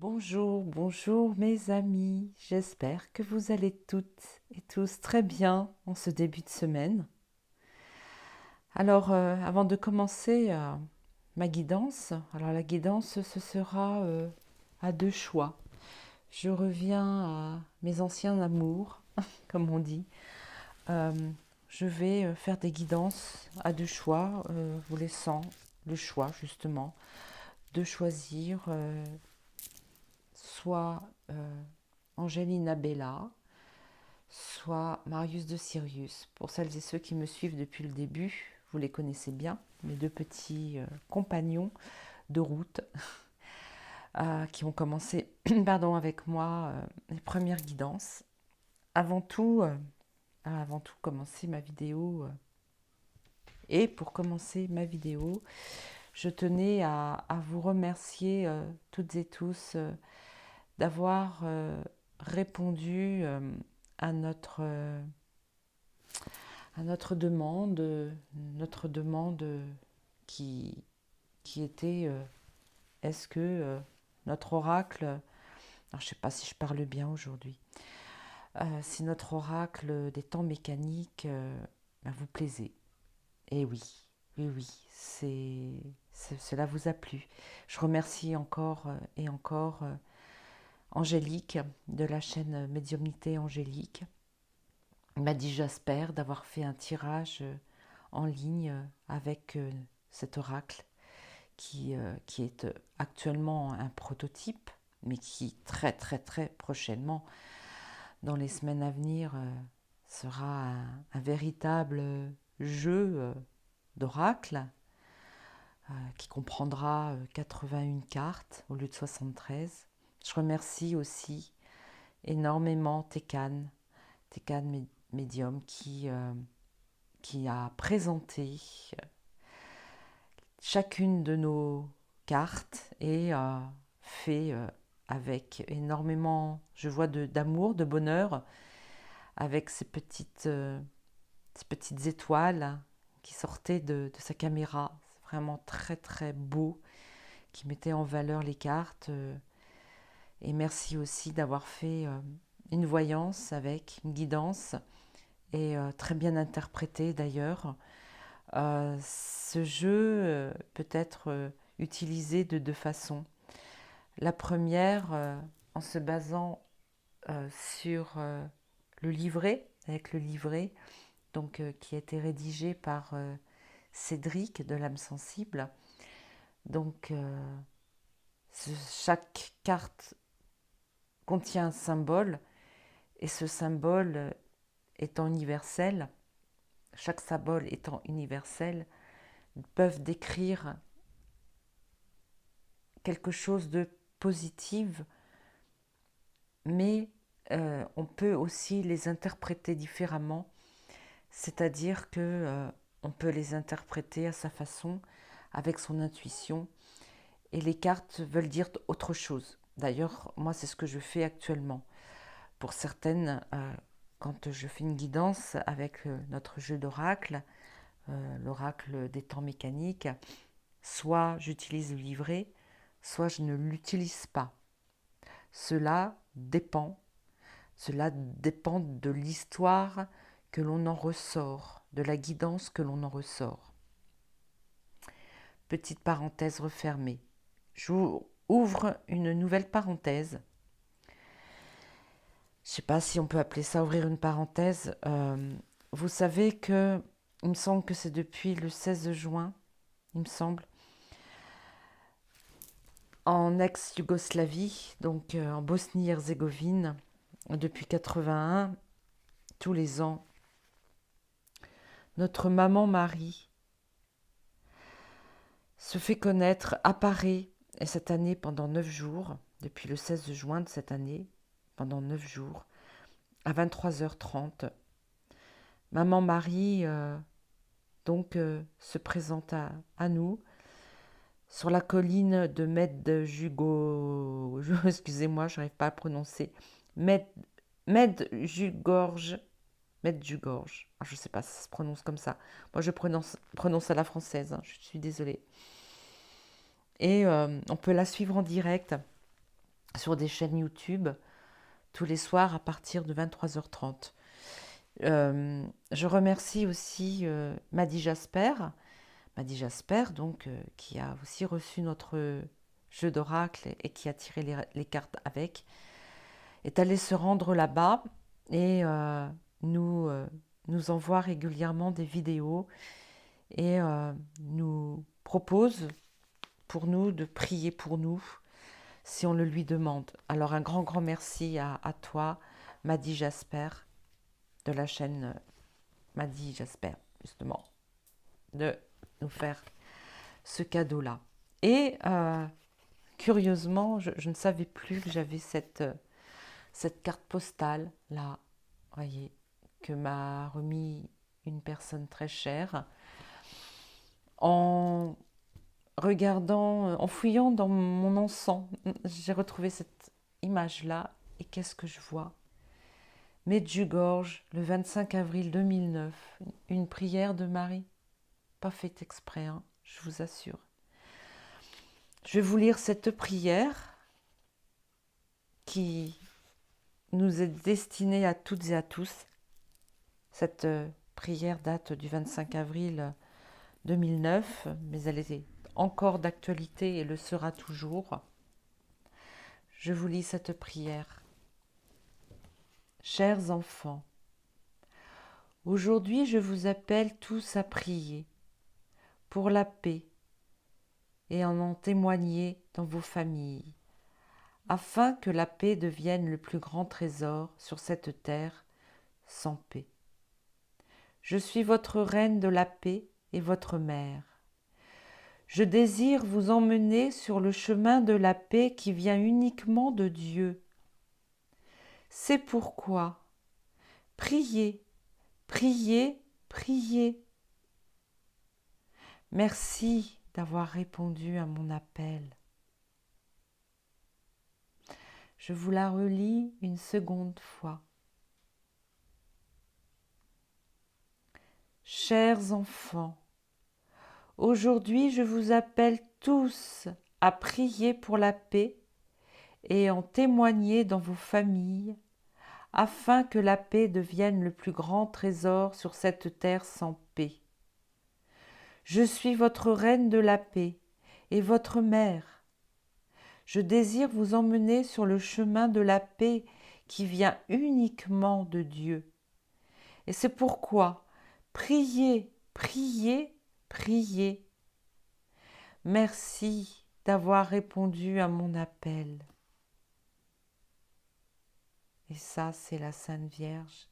Bonjour, bonjour mes amis, j'espère que vous allez toutes et tous très bien en ce début de semaine. Alors, avant de commencer ma guidance, alors la guidance ce sera à deux choix. Je reviens à mes anciens amours, comme on dit. Euh, je vais faire des guidances à deux choix, vous laissant le choix justement de choisir soit Angelina Bella, soit Marius de Sirius. Pour celles et ceux qui me suivent depuis le début, vous les connaissez bien, mes deux petits compagnons de route qui ont commencé pardon, avec moi les premières guidances. Avant tout, commencer ma vidéo. Et pour commencer ma vidéo, je tenais à vous remercier toutes et tous d'avoir répondu à notre demande qui, qui était est-ce que notre oracle, alors je ne sais pas si je parle bien aujourd'hui, si notre oracle des temps mécaniques vous plaisait. Et oui, oui, oui, cela vous a plu. Je remercie encore et encore Angélique de la chaîne Médiumnité Angélique. Il m'a dit Jasper d'avoir fait un tirage en ligne avec cet oracle qui est actuellement un prototype, mais qui très très très prochainement, dans les semaines à venir, sera un véritable jeu d'oracle qui comprendra 81 cartes au lieu de 73. Je remercie aussi énormément Tekan Medium qui a présenté chacune de nos cartes et fait avec énormément, je vois, d'amour, de bonheur, avec ces petites étoiles qui sortaient de sa caméra. C'est vraiment très très beau, qui mettait en valeur les cartes. Et merci aussi d'avoir fait une voyance avec, une guidance, et très bien interprétée d'ailleurs. Ce jeu peut être utilisé de deux façons. La première, en se basant sur le livret, avec le livret donc, qui a été rédigé par Cédric de l'âme sensible. Donc, chaque carte contient un symbole, et ce symbole étant universel, chaque symbole étant universel, peuvent décrire quelque chose de positif, mais on peut aussi les interpréter différemment, c'est-à-dire que on peut les interpréter à sa façon, avec son intuition, et les cartes veulent dire autre chose. D'ailleurs, moi, c'est ce que je fais actuellement. Pour certaines, quand je fais une guidance avec notre jeu d'oracle, l'oracle des temps mécaniques, soit j'utilise le livret, soit je ne l'utilise pas. Cela dépend. Cela dépend de l'histoire que l'on en ressort, de la guidance que l'on en ressort. Petite parenthèse refermée. J'ouvre une nouvelle parenthèse. Je ne sais pas si on peut appeler ça ouvrir une parenthèse. Vous savez que, il me semble que c'est depuis le 16 juin, il me semble, en ex-Yougoslavie, donc en Bosnie-Herzégovine, depuis 81, tous les ans, notre maman Marie se fait connaître, apparaît, et cette année pendant 9 jours, depuis le 16 juin de cette année, pendant 9 jours, à 23h30. Maman Marie se présente à nous sur la colline de Medjugorje, excusez-moi, je n'arrive pas à prononcer, Medjugorje, Medjugorje. Ah, je ne sais pas si ça se prononce comme ça. Moi, je prononce à la française, hein, je suis désolée. Et on peut la suivre en direct sur des chaînes YouTube tous les soirs à partir de 23h30. Je remercie aussi Madi Jasper donc, qui a aussi reçu notre jeu d'oracle et qui a tiré les cartes avec, est allé se rendre là-bas et nous, nous envoie régulièrement des vidéos et nous propose pour nous de prier pour nous si on le lui demande. Alors un grand, grand merci à toi, Madi Jasper, de la chaîne Madi Jasper, justement, de nous faire ce cadeau-là. Et curieusement, je ne savais plus que j'avais cette carte postale là, voyez, que m'a remis une personne très chère en regardant, en fouillant dans mon encens. J'ai retrouvé cette image-là et qu'est-ce que je vois? Medjugorje, le 25 avril 2009, une prière de Marie, pas faite exprès, hein, je vous assure. Je vais vous lire cette prière qui nous est destinée à toutes et à tous. Cette prière date du 25 avril 2009, mais elle est encore d'actualité et le sera toujours. Je vous lis cette prière. Chers enfants, aujourd'hui je vous appelle tous à prier pour la paix et en témoigner dans vos familles, afin que la paix devienne le plus grand trésor sur cette terre sans paix. Je suis votre reine de la paix et votre mère. Je désire vous emmener sur le chemin de la paix qui vient uniquement de Dieu. C'est pourquoi priez, priez, priez. Merci d'avoir répondu à mon appel. Je vous la relis une seconde fois. Chers enfants, aujourd'hui je vous appelle tous à prier pour la paix et en témoigner dans vos familles, afin que la paix devienne le plus grand trésor sur cette terre sans paix. Je suis votre reine de la paix et votre mère. Je désire vous emmener sur le chemin de la paix qui vient uniquement de Dieu. Et c'est pourquoi priez, priez, priez. Merci d'avoir répondu à mon appel. Et ça, c'est la Sainte Vierge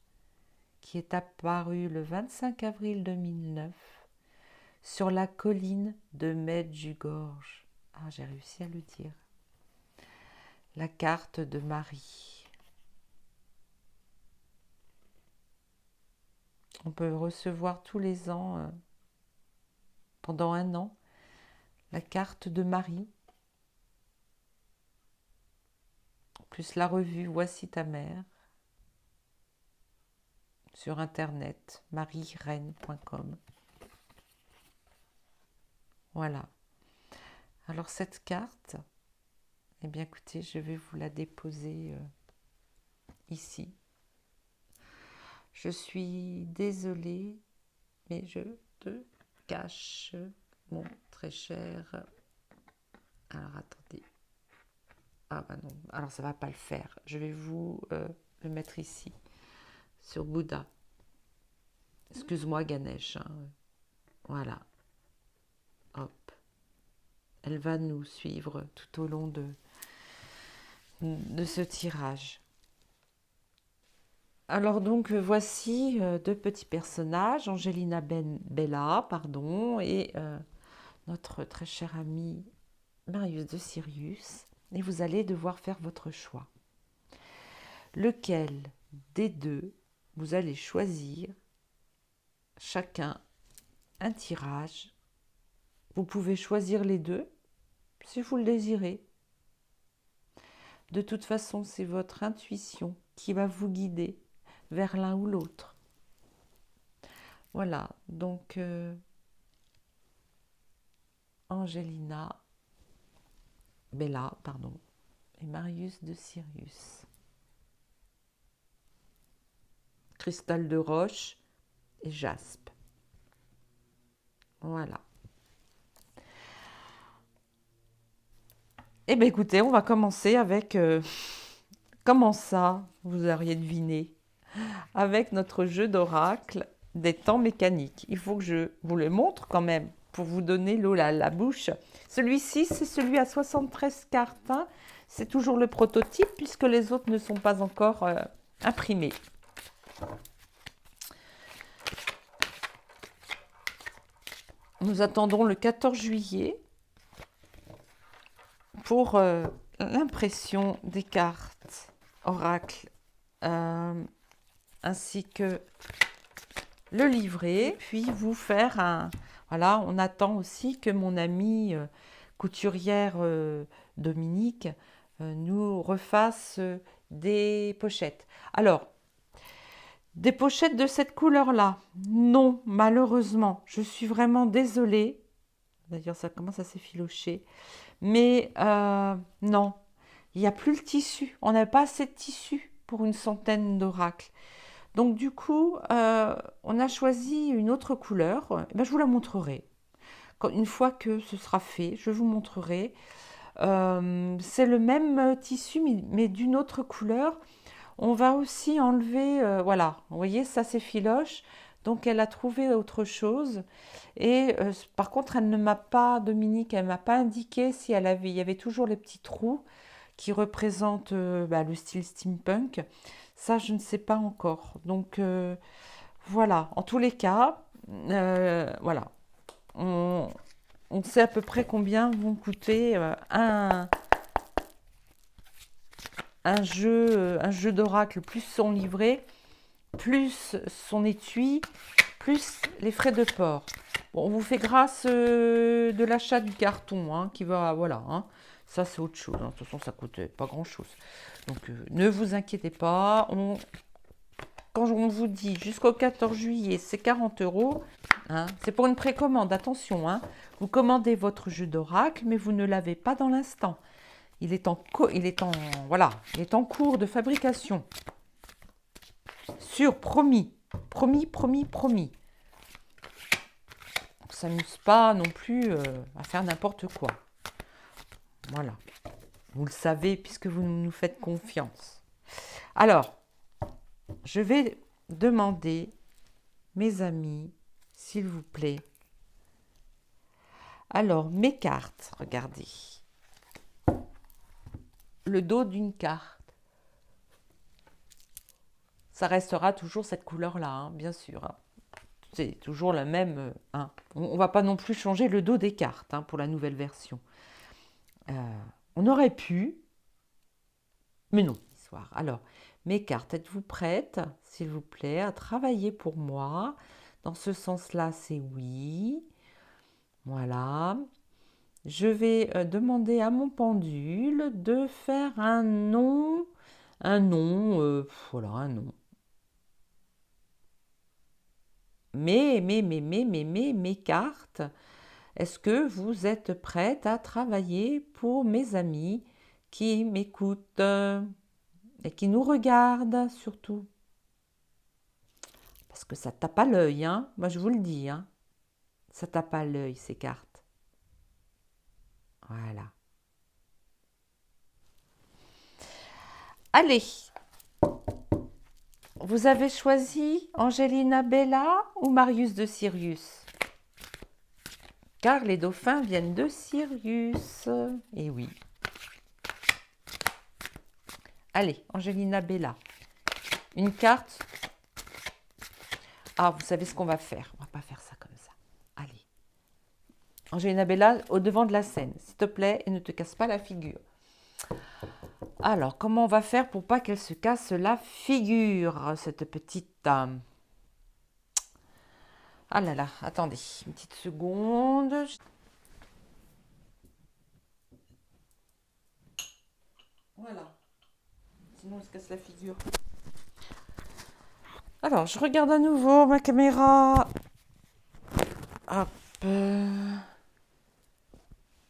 qui est apparue le 25 avril 2009 sur la colline de Medjugorje. Ah, j'ai réussi à le dire. La carte de Marie. On peut recevoir tous les ans, pendant un an, la carte de Marie, plus la revue Voici ta mère, sur internet, mariereine.com. Voilà. Alors cette carte, eh bien écoutez, je vais vous la déposer ici. Je suis désolée, mais je te cache, mon très cher. Alors attendez. Ah bah non, alors ça va pas le faire. Je vais vous le mettre ici, sur Bouddha. Excuse-moi Ganesh. Hein. Voilà. Hop. Elle va nous suivre tout au long de ce tirage. Alors donc voici deux petits personnages, Angelina Bella, pardon, et notre très cher ami Marius de Sirius. Et vous allez devoir faire votre choix. Lequel des deux vous allez choisir chacun un tirage. Vous pouvez choisir les deux si vous le désirez. De toute façon, c'est votre intuition qui va vous guider vers l'un ou l'autre. Voilà, donc Angelina Bella, pardon, et Marius de Sirius. Cristal de roche et jaspe. Voilà. Eh bien écoutez, on va commencer avec... comment ça, vous auriez deviné? Avec notre jeu d'oracle des temps mécaniques. Il faut que je vous le montre quand même pour vous donner l'eau à la bouche. Celui-ci, c'est celui à 73 cartes. Hein. C'est toujours le prototype puisque les autres ne sont pas encore imprimés. Nous attendons le 14 juillet pour l'impression des cartes oracle ainsi que le livret, puis vous faire un... Voilà, on attend aussi que mon amie couturière Dominique nous refasse des pochettes. Alors, des pochettes de cette couleur-là, non, malheureusement, je suis vraiment désolée. D'ailleurs, ça commence à s'effilocher. Mais non, il n'y a plus le tissu. On n'a pas assez de tissu pour une centaine d'oracles. Donc du coup, on a choisi une autre couleur. Je vous la montrerai. Une fois que ce sera fait, je vous montrerai. C'est le même tissu, mais d'une autre couleur. On va aussi enlever, voilà, vous voyez, ça s'effiloche. Donc elle a trouvé autre chose. Et par contre, elle ne m'a pas, Dominique, elle ne m'a pas indiqué si il y avait toujours les petits trous qui représentent le style steampunk. Ça, je ne sais pas encore. Donc voilà, en tous les cas, voilà. On sait à peu près combien vont coûter un jeu d'oracle, plus son livret, plus son étui, plus les frais de port. Bon, on vous fait grâce de l'achat du carton, hein, qui va, voilà, hein. Ça c'est autre chose, hein. De toute façon ça coûte pas grand chose. Donc ne vous inquiétez pas, quand on vous dit jusqu'au 14 juillet c'est 40 €, hein, c'est pour une précommande, attention, hein. Vous commandez votre jeu d'oracle mais vous ne l'avez pas dans l'instant. Il est en cours de fabrication. Sûr, promis, promis, promis, promis. On ne s'amuse pas non plus à faire n'importe quoi. Voilà. Vous le savez puisque vous nous faites confiance. Alors, je vais demander, mes amis, s'il vous plaît. Alors, mes cartes, regardez. Le dos d'une carte. Ça restera toujours cette couleur-là, hein, bien sûr. Hein. C'est toujours la même. Hein. On ne va pas non plus changer le dos des cartes hein, pour la nouvelle version. On aurait pu, mais non. Alors, mes cartes, êtes-vous prêtes, s'il vous plaît, à travailler pour moi? Dans ce sens-là, c'est oui. Voilà. Je vais demander à mon pendule de faire un nom. Voilà, un nom. Mes cartes, est-ce que vous êtes prêtes à travailler pour mes amis qui m'écoutent et qui nous regardent surtout? Parce que ça tape à l'œil, hein. Moi je vous le dis, hein. Ça tape à l'œil ces cartes. Voilà. Allez, vous avez choisi Angelina Bella ou Marius de Sirius? Car les dauphins viennent de Sirius. Et oui. Allez, Angelina Bella. Une carte. Ah, vous savez ce qu'on va faire. On va pas faire ça comme ça. Allez. Angelina Bella, au devant de la scène, s'il te plaît, et ne te casse pas la figure. Alors, comment on va faire pour pas qu'elle se casse la figure, cette petite... Ah là là, attendez, une petite seconde. Voilà. Sinon, elle se casse la figure. Alors, je regarde à nouveau ma caméra. Hop.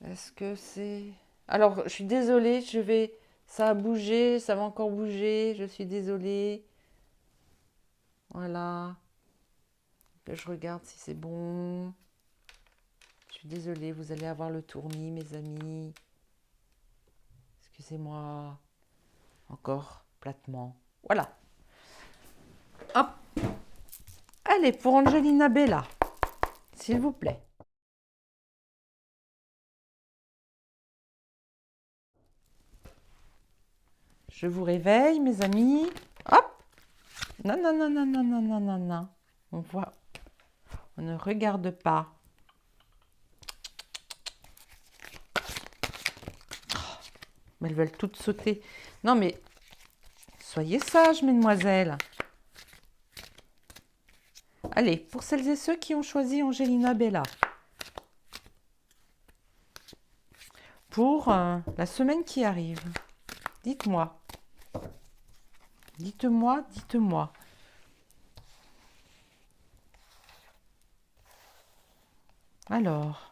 Est-ce que c'est... Alors, je suis désolée, je vais Ça a bougé, ça va encore bouger, je suis désolée. Voilà. Que je regarde si c'est bon. Je suis désolée, vous allez avoir le tournis, mes amis. Excusez-moi. Encore platement. Voilà. Hop. Allez, pour Angelina Bella, s'il vous plaît. Je vous réveille, mes amis. Hop. Non, non, non, non, non, non, non, non, non. On voit. On ne regarde pas. Mais elles veulent toutes sauter. Non, mais soyez sages, mesdemoiselles. Allez, pour celles et ceux qui ont choisi Angelina Bella, pour la semaine qui arrive, dites-moi. Dites-moi, dites-moi. Alors,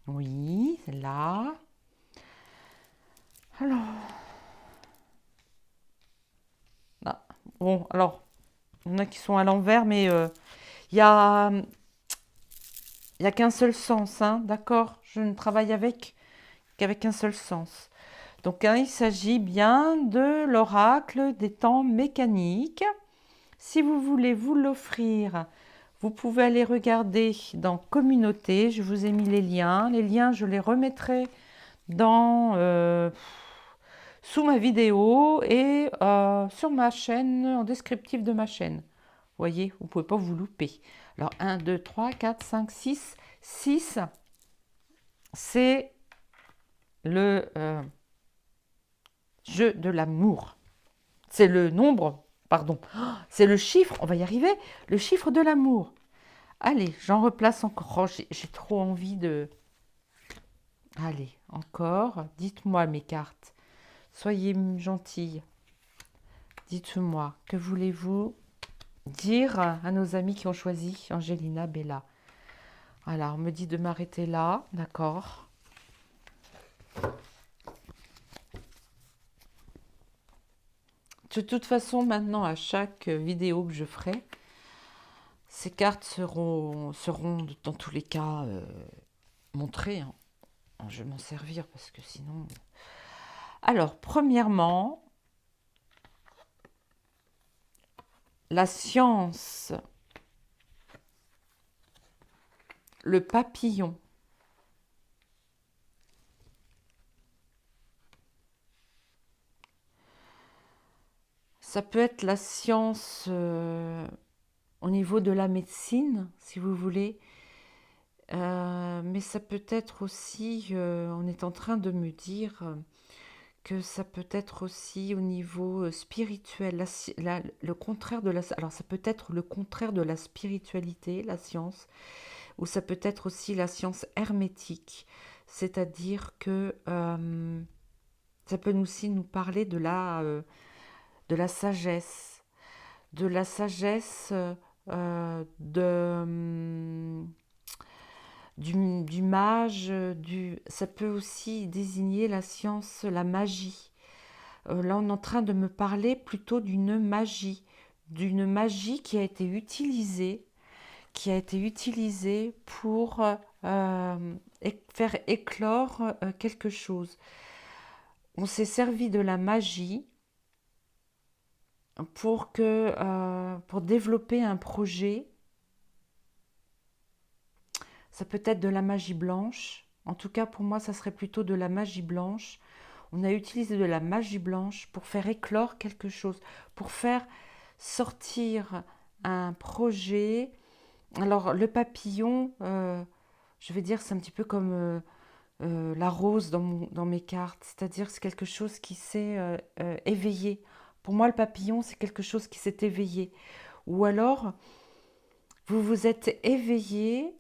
oui, là. Alors, là. Bon, alors, il y en a qui sont à l'envers, mais il y a, il y a qu'un seul sens, hein, d'accord? Je ne travaille qu'avec un seul sens. Donc, hein, il s'agit bien de l'oracle des temps mécaniques. Si vous voulez vous l'offrir, vous pouvez aller regarder dans Communauté. Je vous ai mis les liens. Les liens, je les remettrai dans, sous ma vidéo et sur ma chaîne, en descriptif de ma chaîne. Vous voyez, vous ne pouvez pas vous louper. Alors, 1, 2, 3, 4, 5, 6. 6, c'est le jeu de l'amour. C'est le nombre, pardon. Oh, c'est le chiffre, on va y arriver, le chiffre de l'amour. Allez, j'en replace encore. Oh, j'ai trop envie de... Allez, encore. Dites-moi mes cartes. Soyez gentilles. Dites-moi, que voulez-vous dire à nos amis qui ont choisi Angelina Bella? Alors, on me dit de m'arrêter là, d'accord. De toute façon, maintenant, à chaque vidéo que je ferai, ces cartes seront dans tous les cas montrées, hein. Je vais m'en servir parce que sinon... Alors, premièrement, la science, le papillon. Ça peut être la science au niveau de la médecine, si vous voulez. Mais ça peut être aussi, on est en train de me dire que ça peut être aussi au niveau spirituel, le contraire de la... Alors ça peut être le contraire de la spiritualité, la science, ou ça peut être aussi la science hermétique, c'est-à-dire que ça peut aussi nous parler de la sagesse, du mage, ça peut aussi désigner la science, la magie. Là, on est en train de me parler plutôt d'une magie qui a été utilisée pour faire éclore quelque chose. On s'est servi de la magie pour développer un projet. Ça peut être de la magie blanche. En tout cas, pour moi, ça serait plutôt de la magie blanche. On a utilisé de la magie blanche pour faire éclore quelque chose, pour faire sortir un projet. Alors, le papillon, je vais dire, c'est un petit peu comme la rose dans mes cartes, c'est-à-dire c'est quelque chose qui s'est éveillé. Pour moi, le papillon, c'est quelque chose qui s'est éveillé. Ou alors, vous vous êtes éveillé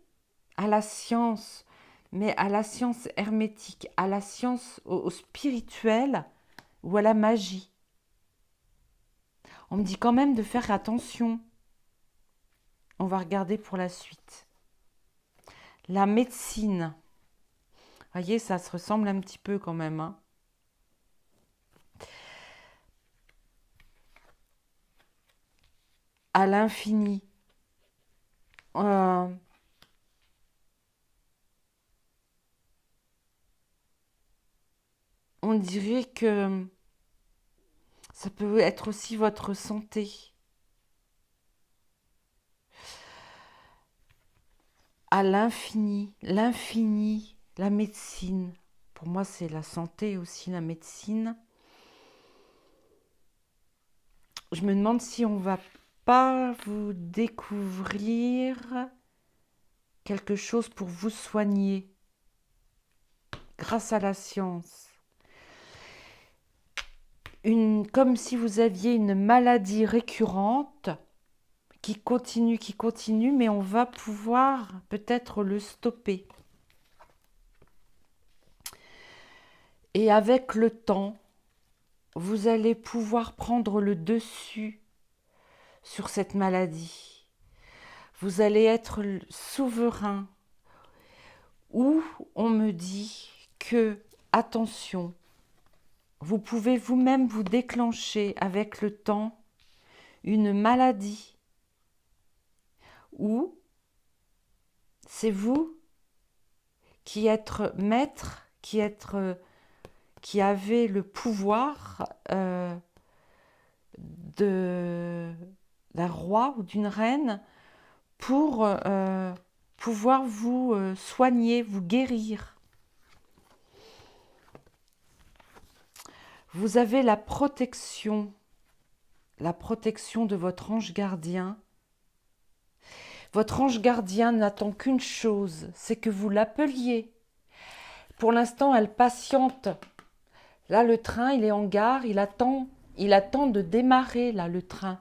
à la science, mais à la science hermétique, à la science au spirituel ou à la magie. On me dit quand même de faire attention. On va regarder pour la suite. La médecine. Vous voyez, ça se ressemble un petit peu quand même, hein. à l'infini. Euh, on dirait que ça peut être aussi votre santé. À l'infini, l'infini, la médecine. Pour moi, c'est la santé aussi, la médecine. Je me demande si on va pas vous découvrir quelque chose pour vous soigner grâce à la science. Comme si vous aviez une maladie récurrente qui continue, mais on va pouvoir peut-être le stopper. Et avec le temps, vous allez pouvoir prendre le dessus sur cette maladie. Vous allez être souverain. Ou on me dit que, attention, vous pouvez vous-même vous déclencher avec le temps une maladie. Ou c'est vous qui êtes maître, qui avez le pouvoir d'un roi ou d'une reine pour pouvoir vous soigner, vous guérir. Vous avez la protection de votre ange gardien. Votre ange gardien n'attend qu'une chose, c'est que vous l'appeliez. Pour l'instant, elle patiente. Là, le train, il est en gare, il attend de démarrer, là, le train.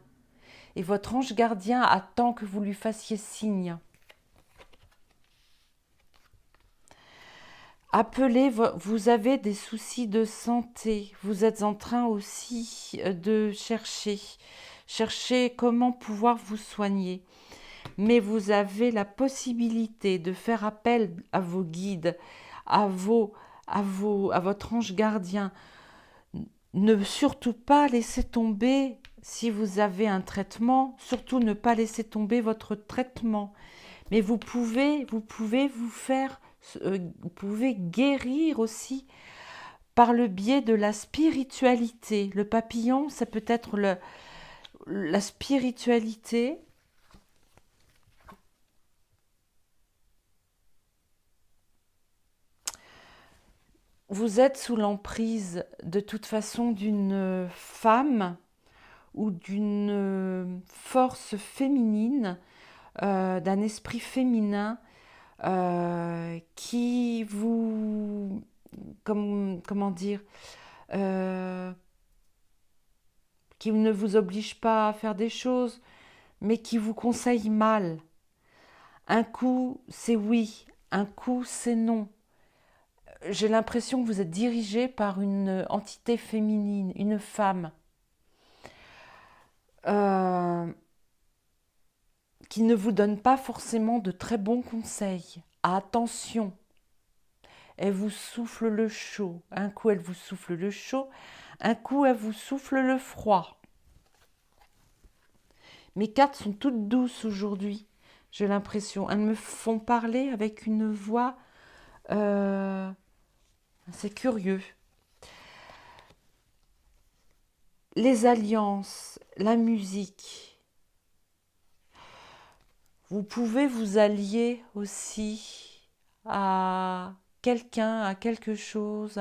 Et votre ange gardien attend que vous lui fassiez signe. Appelez, vous avez des soucis de santé. Vous êtes en train aussi de chercher comment pouvoir vous soigner. Mais vous avez la possibilité de faire appel à vos guides, à votre ange gardien. Ne surtout pas laisser tomber, si vous avez un traitement, surtout ne pas laisser tomber votre traitement. Mais vous pouvez vous faire, vous pouvez guérir aussi par le biais de la spiritualité. Le papillon, ça peut être la spiritualité. Vous êtes sous l'emprise de toute façon d'une femme ou d'une force féminine, d'un esprit féminin qui vous, comment dire, euh, qui ne vous oblige pas à faire des choses, mais qui vous conseille mal. Un coup, c'est oui, un coup, c'est non. J'ai l'impression que vous êtes dirigé par une entité féminine, une femme, euh, qui ne vous donne pas forcément de très bons conseils. Attention, elle vous souffle le chaud. Un coup, elle vous souffle le chaud, un coup, elle vous souffle le froid. Mes cartes sont toutes douces aujourd'hui, j'ai l'impression. Elles me font parler avec une voix... c'est curieux. Les alliances, la musique. Vous pouvez vous allier aussi à quelqu'un, à quelque chose.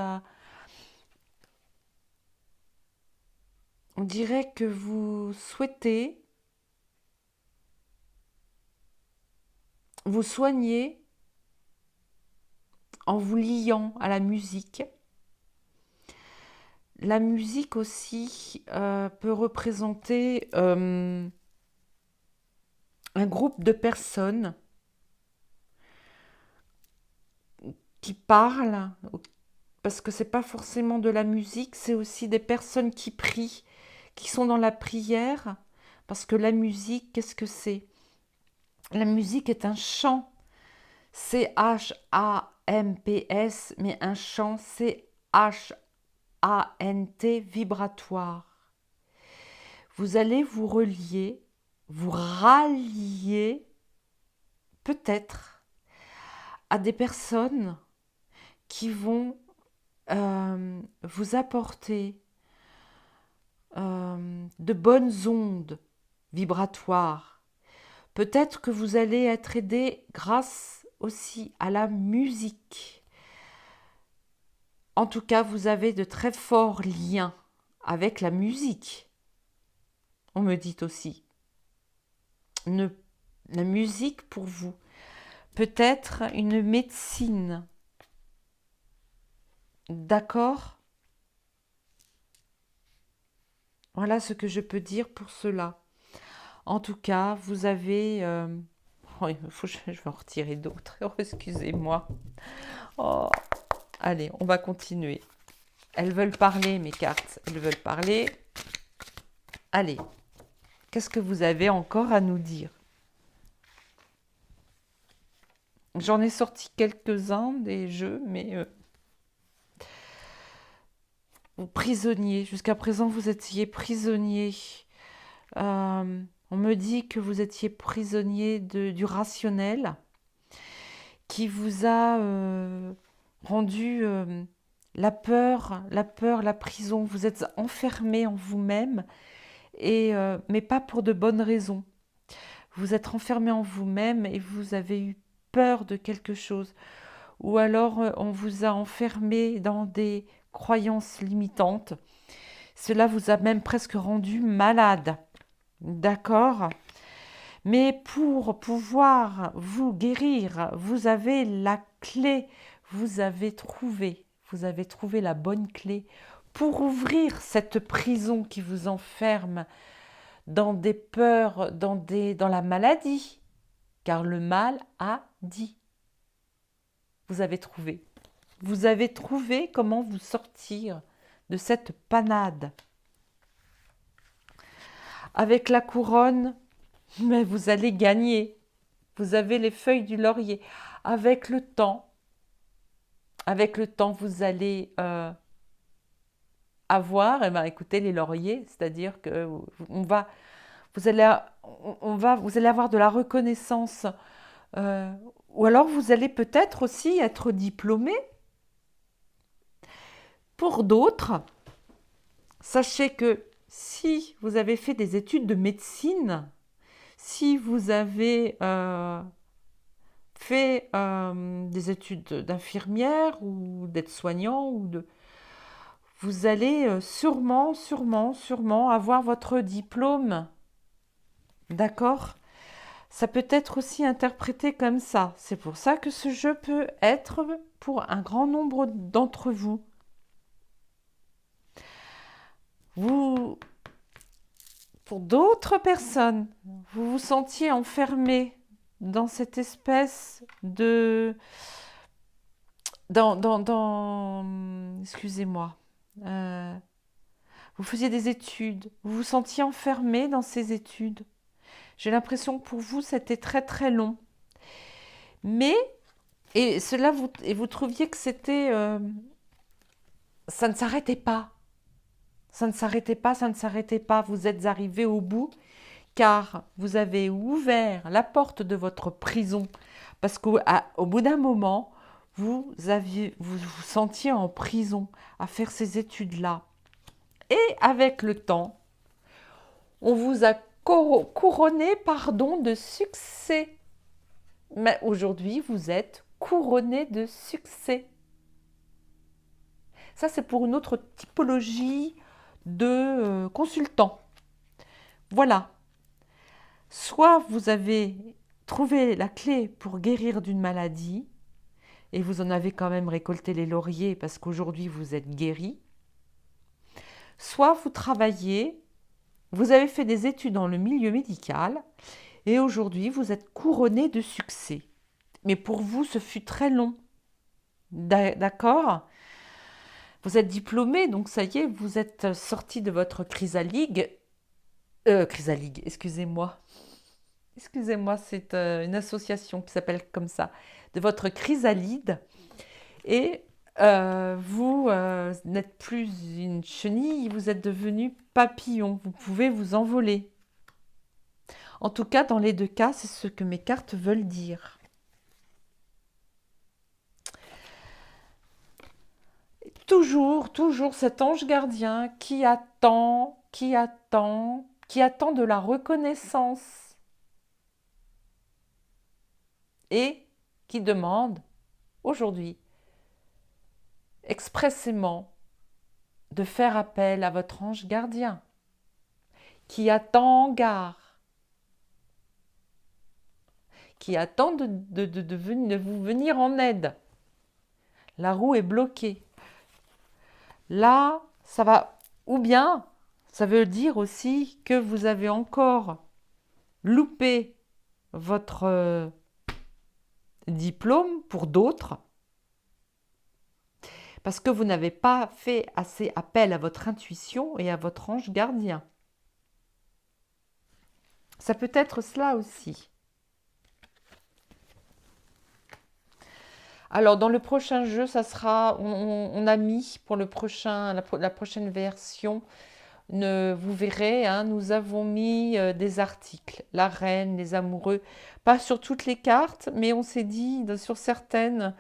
On dirait que vous souhaitez vous soigner en vous liant à la musique. La musique aussi peut représenter un groupe de personnes qui parlent, parce que c'est pas forcément de la musique, c'est aussi des personnes qui prient, qui sont dans la prière, parce que la musique, qu'est-ce que c'est? La musique est un chant, C-H-A-M-P-S, mais un chant, C-H-A-N-T, vibratoire. Vous allez vous relier vous rallier peut-être à des personnes qui vont vous apporter de bonnes ondes vibratoires. Peut-être que vous allez être aidé grâce aussi à la musique. En tout cas, vous avez de très forts liens avec la musique. On me dit aussi. La musique pour vous peut être une médecine. D'accord? Voilà ce que je peux dire pour cela. En tout cas, vous avez... Oh, je vais en retirer d'autres. Oh, excusez-moi. Oh. Allez, on va continuer. Elles veulent parler, mes cartes. Elles veulent parler. Allez, qu'est-ce que vous avez encore à nous dire? J'en ai sorti quelques-uns des jeux, mais prisonnier. Jusqu'à présent, vous étiez prisonnier. On me dit que vous étiez prisonnier du rationnel qui vous a rendu la prison. Vous êtes enfermé en vous-même, mais pas pour de bonnes raisons. Vous êtes enfermé en vous-même et vous avez eu peur de quelque chose. Ou alors on vous a enfermé dans des croyances limitantes. Cela vous a même presque rendu malade. D'accord? Mais pour pouvoir vous guérir, vous avez la clé, vous avez trouvé la bonne clé pour ouvrir cette prison qui vous enferme dans des peurs, dans la maladie, car le mal a dit. Vous avez trouvé. Vous avez trouvé comment vous sortir de cette panade. Avec la couronne, mais vous allez gagner. Vous avez les feuilles du laurier. Avec le temps, vous allez avoir, écoutez, les lauriers, c'est-à-dire que vous allez avoir de la reconnaissance. Ou alors vous allez peut-être aussi être diplômé. Pour d'autres, sachez que si vous avez fait des études de médecine, si vous avez fait des études d'infirmière ou d'aide-soignant, vous allez sûrement avoir votre diplôme. D'accord? Ça peut être aussi interprété comme ça. C'est pour ça que ce jeu peut être pour un grand nombre d'entre vous. Pour d'autres personnes, vous vous sentiez enfermé dans cette espèce de... Excusez-moi. Vous faisiez des études, vous vous sentiez enfermé dans ces études. J'ai l'impression que pour vous, c'était très très long. Mais, vous trouviez que c'était... ça ne s'arrêtait pas. Ça ne s'arrêtait pas, ça ne s'arrêtait pas. Vous êtes arrivé au bout car vous avez ouvert la porte de votre prison. Parce qu'au bout d'un moment, vous vous sentiez en prison à faire ces études-là. Et avec le temps, on vous a couronné, de succès. Mais aujourd'hui, vous êtes couronné de succès. Ça, c'est pour une autre typologie de consultants. Voilà. Soit vous avez trouvé la clé pour guérir d'une maladie, et vous en avez quand même récolté les lauriers parce qu'aujourd'hui vous êtes guéri. Soit vous travaillez, vous avez fait des études dans le milieu médical, et aujourd'hui vous êtes couronné de succès. Mais pour vous, ce fut très long. D'accord? Vous êtes diplômé, donc ça y est, vous êtes sorti de votre chrysalide. Chrysalide, excusez-moi. Excusez-moi, c'est une association qui s'appelle comme ça. De votre chrysalide. Et vous n'êtes plus une chenille, vous êtes devenu papillon. Vous pouvez vous envoler. En tout cas, dans les deux cas, c'est ce que mes cartes veulent dire. Toujours, toujours cet ange gardien qui attend de la reconnaissance et qui demande aujourd'hui expressément de faire appel à votre ange gardien qui attend en gare, qui attend de vous venir en aide. La roue est bloquée. Là, ça va, ou bien, ça veut dire aussi que vous avez encore loupé votre diplôme pour d'autres, parce que vous n'avez pas fait assez appel à votre intuition et à votre ange gardien. Ça peut être cela aussi. Alors, dans le prochain jeu, ça sera, on a mis pour le prochain, la prochaine version, vous verrez, hein, nous avons mis des articles, la reine, les amoureux, pas sur toutes les cartes, mais on s'est dit sur certaines,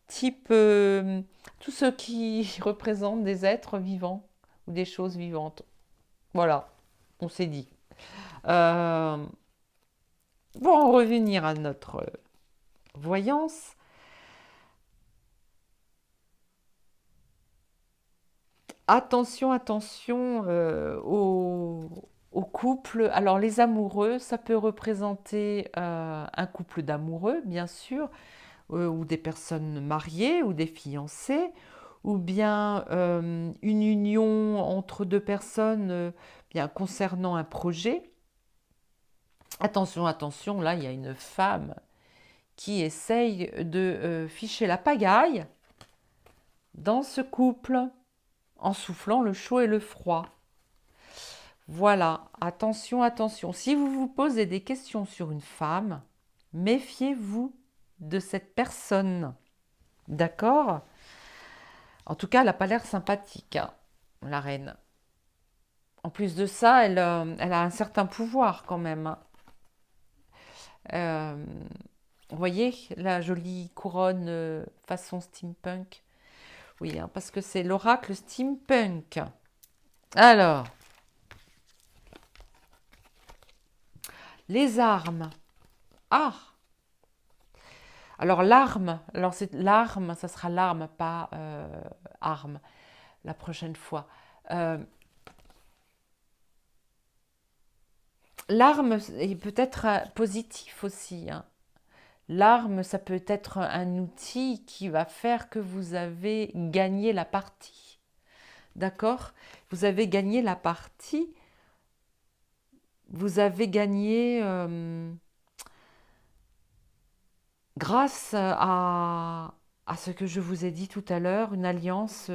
type tous ceux qui représentent des êtres vivants ou des choses vivantes. Voilà, on s'est dit. Euh, pour en revenir à notre voyance, attention, attention aux couples. Alors les amoureux, ça peut représenter un couple d'amoureux, bien sûr, ou des personnes mariées ou des fiancés, ou bien une union entre deux personnes bien, concernant un projet. Attention, attention, là il y a une femme qui essaye de ficher la pagaille dans ce couple en soufflant le chaud et le froid. Voilà, attention, attention. Si vous vous posez des questions sur une femme, méfiez-vous de cette personne. D'accord? En tout cas, elle n'a pas l'air sympathique, hein, la reine. En plus de ça, elle a un certain pouvoir quand même. Euh, vous voyez la jolie couronne façon steampunk? Oui, hein, parce que c'est l'oracle steampunk. Alors, les armes. Ah! Alors l'arme, alors c'est l'arme, ça sera l'arme, pas arme, la prochaine fois. Euh, L'arme est peut-être positif aussi, hein. L'arme, ça peut être un outil qui va faire que vous avez gagné la partie. D'accord? Vous avez gagné la partie, vous avez gagné grâce à ce que je vous ai dit tout à l'heure, une alliance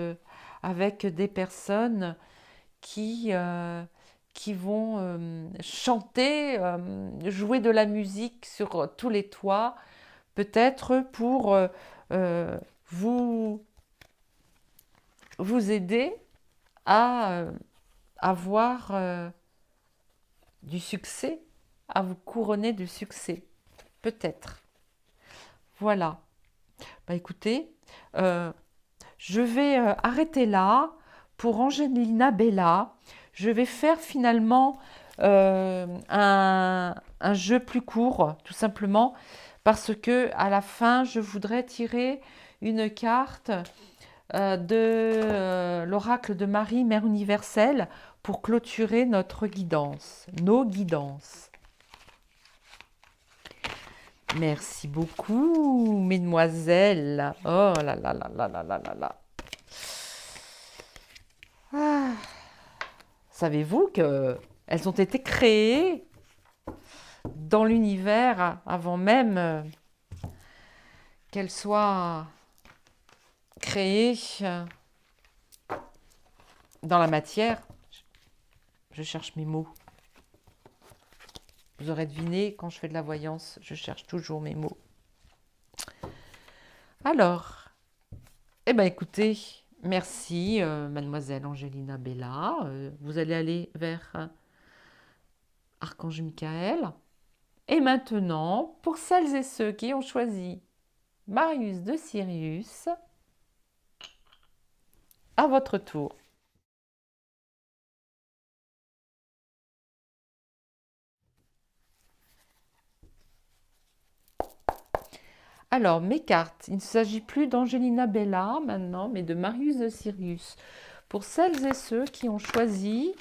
avec des personnes qui vont chanter, jouer de la musique sur tous les toits, peut-être pour euh, vous, vous aider à avoir du succès, à vous couronner du succès. Peut-être. Voilà. Bah écoutez, euh, je vais arrêter là pour Angelina Bella. Je vais faire finalement un jeu plus court, tout simplement, parce que à la fin, je voudrais tirer une carte de l'oracle de Marie, Mère universelle, pour clôturer notre guidance, nos guidances. Merci beaucoup, mesdemoiselles. Oh là là là là là là là là. Ah. Savez-vous qu'elles ont été créées dans l'univers avant même qu'elles soient créées dans la matière? Je cherche mes mots. Vous aurez deviné, quand je fais de la voyance, je cherche toujours mes mots. Alors, eh bien écoutez, merci mademoiselle Angelina Bella. Vous allez aller vers Archange Michael. Et maintenant, pour celles et ceux qui ont choisi Marius de Sirius, à votre tour. Alors, mes cartes, il ne s'agit plus d'Angelina Bella maintenant, mais de Marius de Sirius. Pour celles et ceux qui ont choisi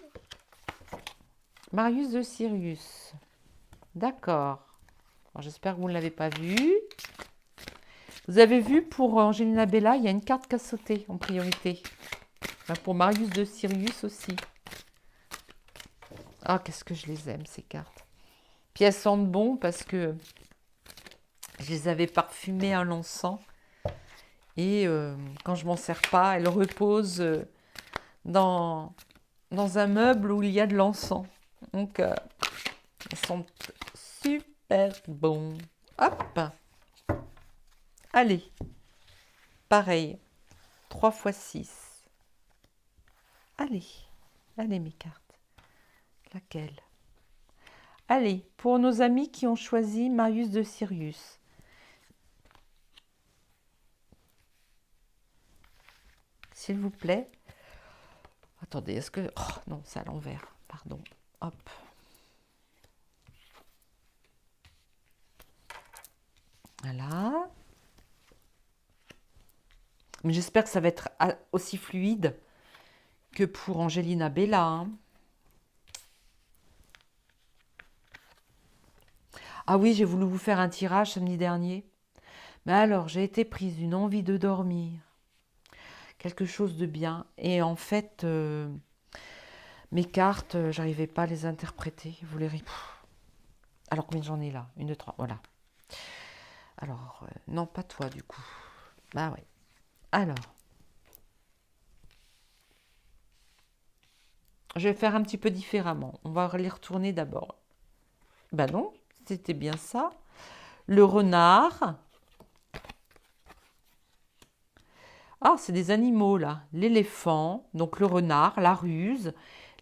Marius de Sirius. D'accord. J'espère que vous ne l'avez pas vu. Vous avez vu, pour Angelina Bella, il y a une carte qui a sauté en priorité. Enfin, pour Marius de Sirius aussi. Ah, qu'est-ce que je les aime, ces cartes. Puis elles sentent bon parce que je les avais parfumées à l'encens. Et quand je m'en sers pas, elles reposent dans un meuble où il y a de l'encens. Donc, elles sont super bons. Hop! Allez, pareil, 3 x 6. Allez, allez mes cartes. Laquelle? Allez, pour nos amis qui ont choisi Marius de Sirius. S'il vous plaît. Attendez, est-ce que... Oh non, c'est à l'envers, pardon. Hop. Voilà. Mais j'espère que ça va être aussi fluide que pour Angelina Bella. Hein. Ah oui, j'ai voulu vous faire un tirage samedi dernier. Mais alors, j'ai été prise d'une envie de dormir. Quelque chose de bien. Et en fait, mes cartes, j'arrivais pas à les interpréter. Vous les... Alors, combien j'en ai là? 1, 2, 3, voilà. Alors, non, pas toi du coup. Bah ouais. Alors, je vais faire un petit peu différemment. On va les retourner d'abord. Bah non, c'était bien ça. Le renard. Ah, c'est des animaux là. L'éléphant, donc le renard, la ruse,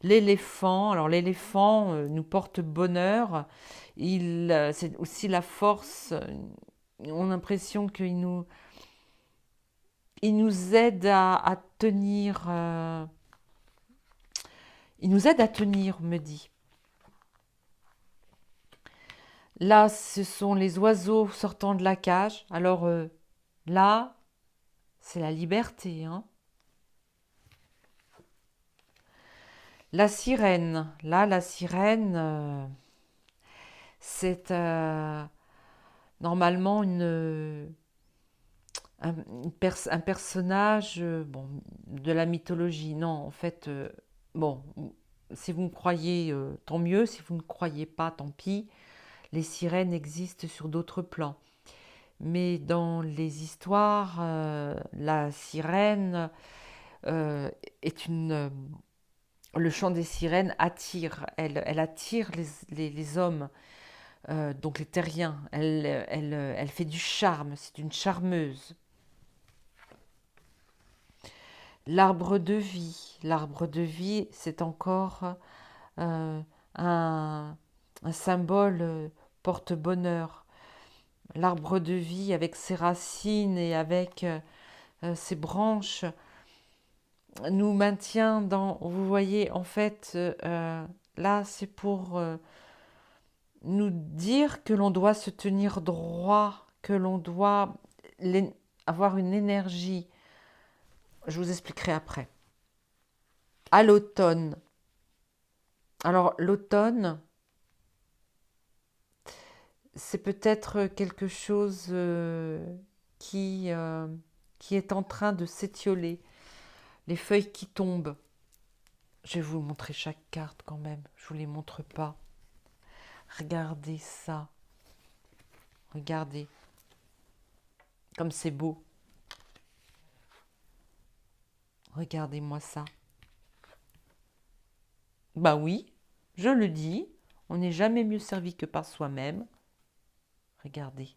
l'éléphant. Alors l'éléphant nous porte bonheur. C'est aussi la force. On a l'impression il nous aide à tenir. Il nous aide à tenir, me dit. Là, ce sont les oiseaux sortant de la cage. Alors là, c'est la liberté. Hein. La sirène. Là, la sirène, c'est normalement un personnage bon, de la mythologie. Non, en fait, bon, si vous me croyez, tant mieux. Si vous ne croyez pas, tant pis. Les sirènes existent sur d'autres plans. Mais dans les histoires, la sirène est une... le chant des sirènes attire, elle attire les hommes, donc les terriens. Elle fait du charme, c'est une charmeuse. L'arbre de vie, c'est encore euh, un symbole porte-bonheur. L'arbre de vie avec ses racines et avec ses branches nous maintient dans, vous voyez, en fait, là, c'est pour nous dire que l'on doit se tenir droit, que l'on doit avoir une énergie. Je vous expliquerai après. À l'automne. Alors, l'automne, c'est peut-être quelque chose qui est en train de s'étioler. Les feuilles qui tombent. Je vais vous montrer chaque carte quand même. Je ne vous les montre pas. Regardez ça. Regardez. Comme c'est beau. Regardez-moi ça. Bah oui, je le dis. On n'est jamais mieux servi que par soi-même. Regardez.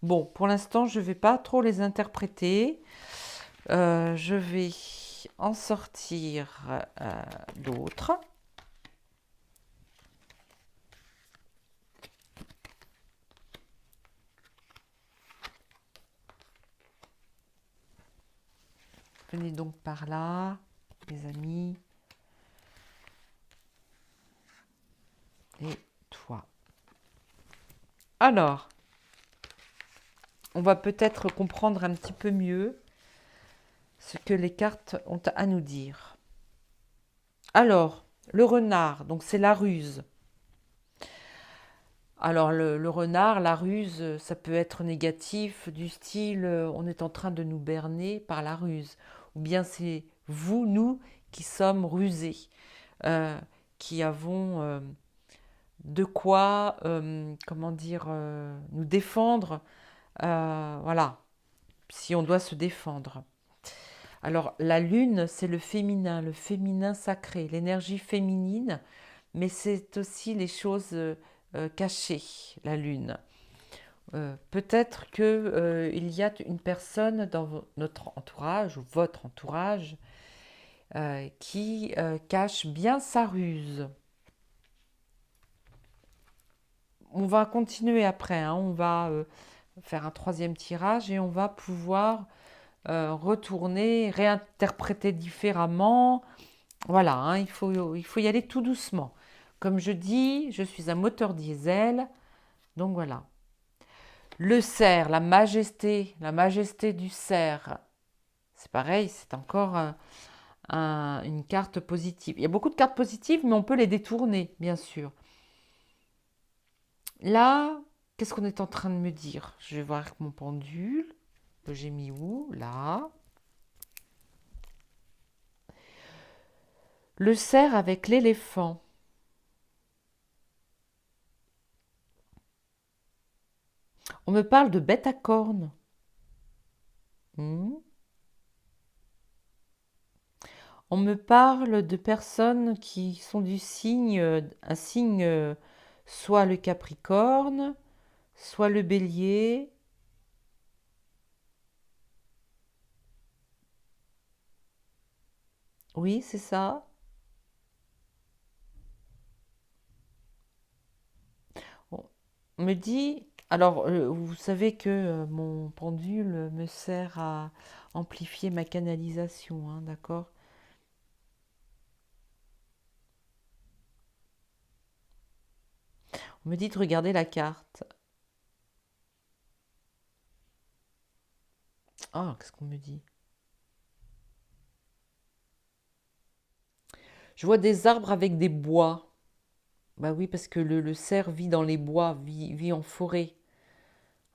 Bon, pour l'instant, je ne vais pas trop les interpréter. Je vais en sortir d'autres. Venez donc par là, les amis. Et toi. Alors, on va peut-être comprendre un petit peu mieux ce que les cartes ont à nous dire. Alors, le renard, donc c'est la ruse. Alors, le renard, la ruse, ça peut être négatif, du style on est en train de nous berner par la ruse. Ou bien c'est vous, nous, qui sommes rusés, euh, qui avons de quoi, comment dire, nous défendre. Voilà, si on doit se défendre. Alors, la lune, c'est le féminin sacré, l'énergie féminine, mais c'est aussi les choses cachées, la lune. Peut-être que il y a une personne dans notre entourage ou votre entourage qui cache bien sa ruse. On va continuer après, hein, on va faire un troisième tirage et on va pouvoir retourner, réinterpréter différemment. Voilà, hein, il faut y aller tout doucement. Comme je dis, je suis un moteur diesel, donc voilà. Le cerf, la majesté du cerf, c'est pareil, c'est encore une carte positive. Il y a beaucoup de cartes positives, mais on peut les détourner, bien sûr. Là, qu'est-ce qu'on est en train de me dire? Je vais voir avec mon pendule. Que j'ai mis où? Là. Le cerf avec l'éléphant. On me parle de bête à cornes. Hmm. On me parle de personnes qui sont du signe, un signe, soit le Capricorne, soit le Bélier. Oui, c'est ça. On me dit, alors vous savez que mon pendule me sert à amplifier ma canalisation, hein, d'accord? On me dit de regarder la carte. Ah, qu'est-ce qu'on me dit? Je vois des arbres avec des bois. Bah oui, parce que le cerf vit dans les bois, vit en forêt.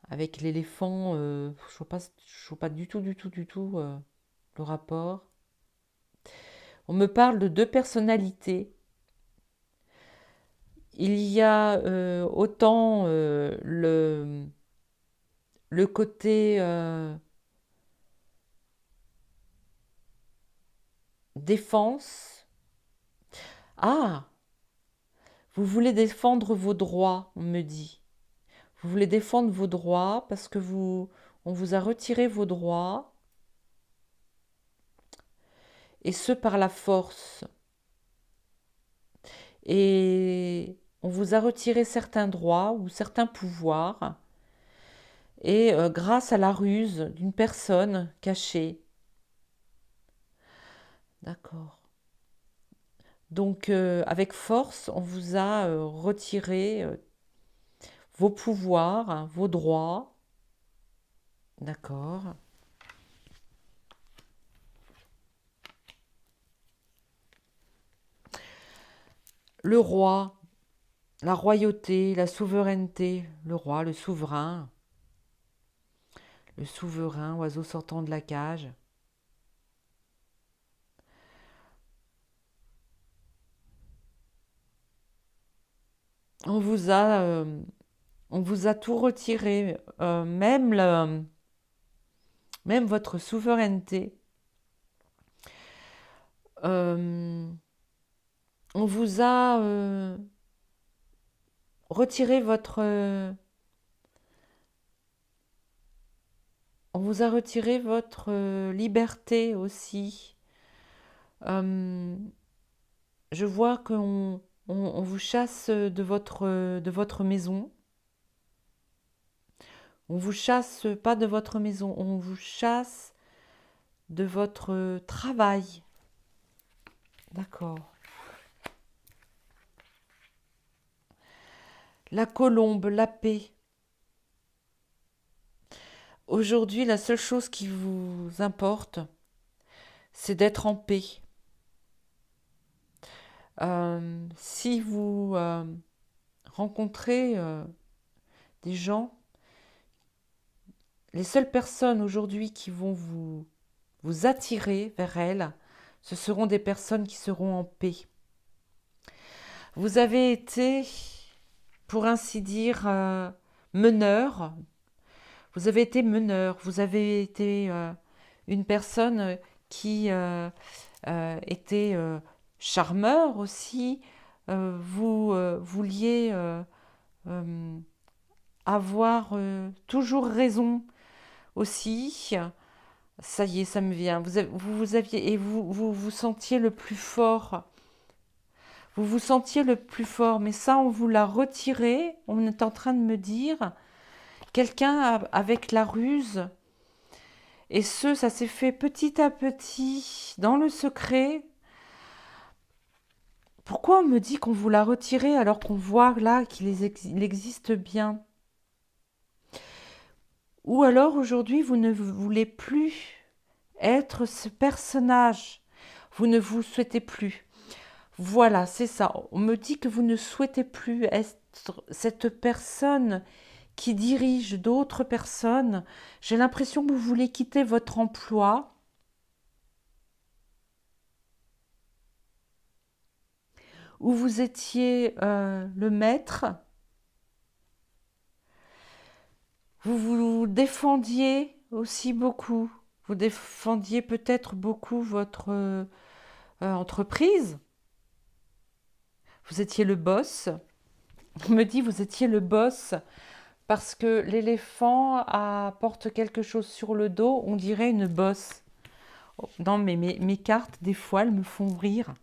Avec l'éléphant, je vois pas du tout le rapport. On me parle de deux personnalités. Il y a autant le côté défense. Ah, vous voulez défendre vos droits, on me dit. Vous voulez défendre vos droits parce que on vous a retiré vos droits, et ce par la force. Et on vous a retiré certains droits ou certains pouvoirs, et grâce à la ruse d'une personne cachée. D'accord. Donc, avec force, on vous a retiré vos pouvoirs, hein, vos droits. D'accord. Le roi, la royauté, la souveraineté, le roi, le souverain, oiseau sortant de la cage. On vous a, euh, on vous a tout retiré, même votre souveraineté. Euh, on vous a retiré on vous a retiré votre liberté aussi. Euh, je vois on vous chasse de votre maison. On vous chasse pas de votre maison, on vous chasse de votre travail. D'accord. La colombe, la paix. Aujourd'hui, la seule chose qui vous importe, c'est d'être en paix. Si vous rencontrez des gens, les seules personnes aujourd'hui qui vont vous attirer vers elles, ce seront des personnes qui seront en paix. Vous avez été, pour ainsi dire, meneur. Vous avez été meneur. Vous avez été une personne qui était charmeur aussi. Vous vouliez euh, avoir toujours raison aussi. Ça y est, ça me vient. Vous aviez et vous sentiez le plus fort. Vous vous sentiez le plus fort, mais ça, on vous l'a retiré. On est en train de me dire, quelqu'un avec la ruse, et ça s'est fait petit à petit, dans le secret. Pourquoi on me dit qu'on vous l'a retiré alors qu'on voit là il existe bien? Ou alors aujourd'hui, vous ne voulez plus être ce personnage. Vous ne vous souhaitez plus. Voilà, c'est ça. On me dit que vous ne souhaitez plus être cette personne qui dirige d'autres personnes. J'ai l'impression que vous voulez quitter votre emploi, où vous étiez le maître. Vous vous défendiez aussi beaucoup. Vous défendiez peut-être beaucoup votre entreprise. Vous étiez le boss. On me dit vous étiez le boss parce que l'éléphant apporte quelque chose sur le dos, on dirait une bosse. Non, mais mes cartes, des fois, elles me font rire.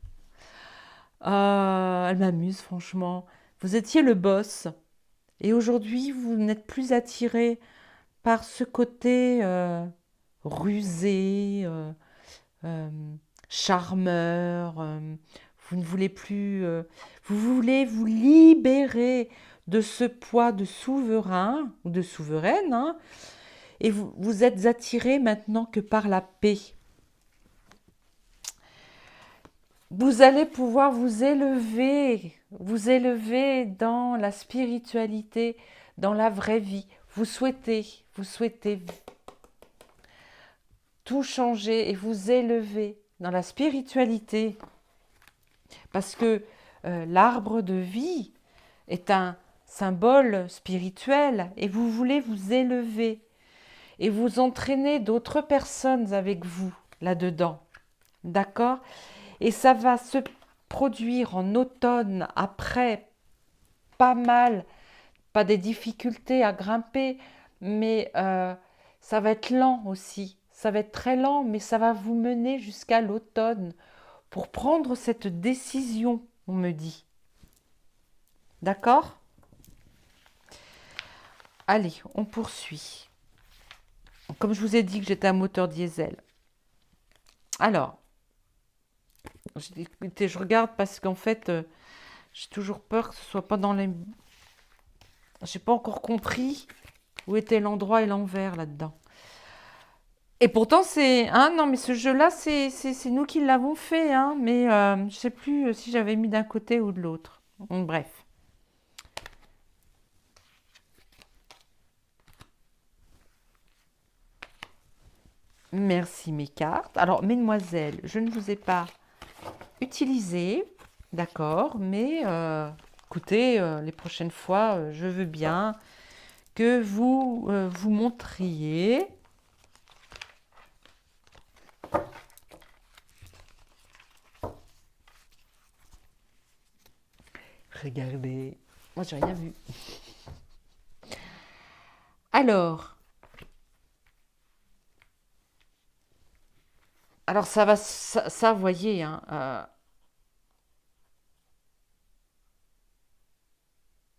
Elles m'amusent, franchement. Vous étiez le boss. Et aujourd'hui, vous n'êtes plus attiré par ce côté rusé, euh, charmeur. Vous ne voulez plus. Vous voulez vous libérer de ce poids de souverain ou de souveraine, hein, et vous êtes attiré maintenant que par la paix. Vous allez pouvoir vous élever dans la spiritualité, dans la vraie vie. Vous souhaitez tout changer et vous élever dans la spiritualité. Parce que l'arbre de vie est un symbole spirituel et vous voulez vous élever et vous entraîner d'autres personnes avec vous là-dedans. D'accord? Et ça va se produire en automne après pas mal, pas des difficultés à grimper, mais ça va être lent aussi. Ça va être très lent, mais ça va vous mener jusqu'à l'automne pour prendre cette décision, on me dit. D'accord? Allez, on poursuit. Comme je vous ai dit que j'étais un moteur diesel. Alors, écoutez, je regarde parce qu'en fait, j'ai toujours peur que ce soit pas dans les... J'ai pas encore compris où était l'endroit et l'envers là-dedans. Et pourtant, c'est... Hein, non, mais ce jeu-là, c'est nous qui l'avons fait. Hein, mais je sais plus si j'avais mis d'un côté ou de l'autre. Bref. Merci mes cartes. Alors, mesdemoiselles, je ne vous ai pas utilisé, d'accord, mais écoutez, les prochaines fois, je veux bien que vous vous montriez. Regardez, moi j'ai rien vu. Alors ça va, ça vous voyez, hein,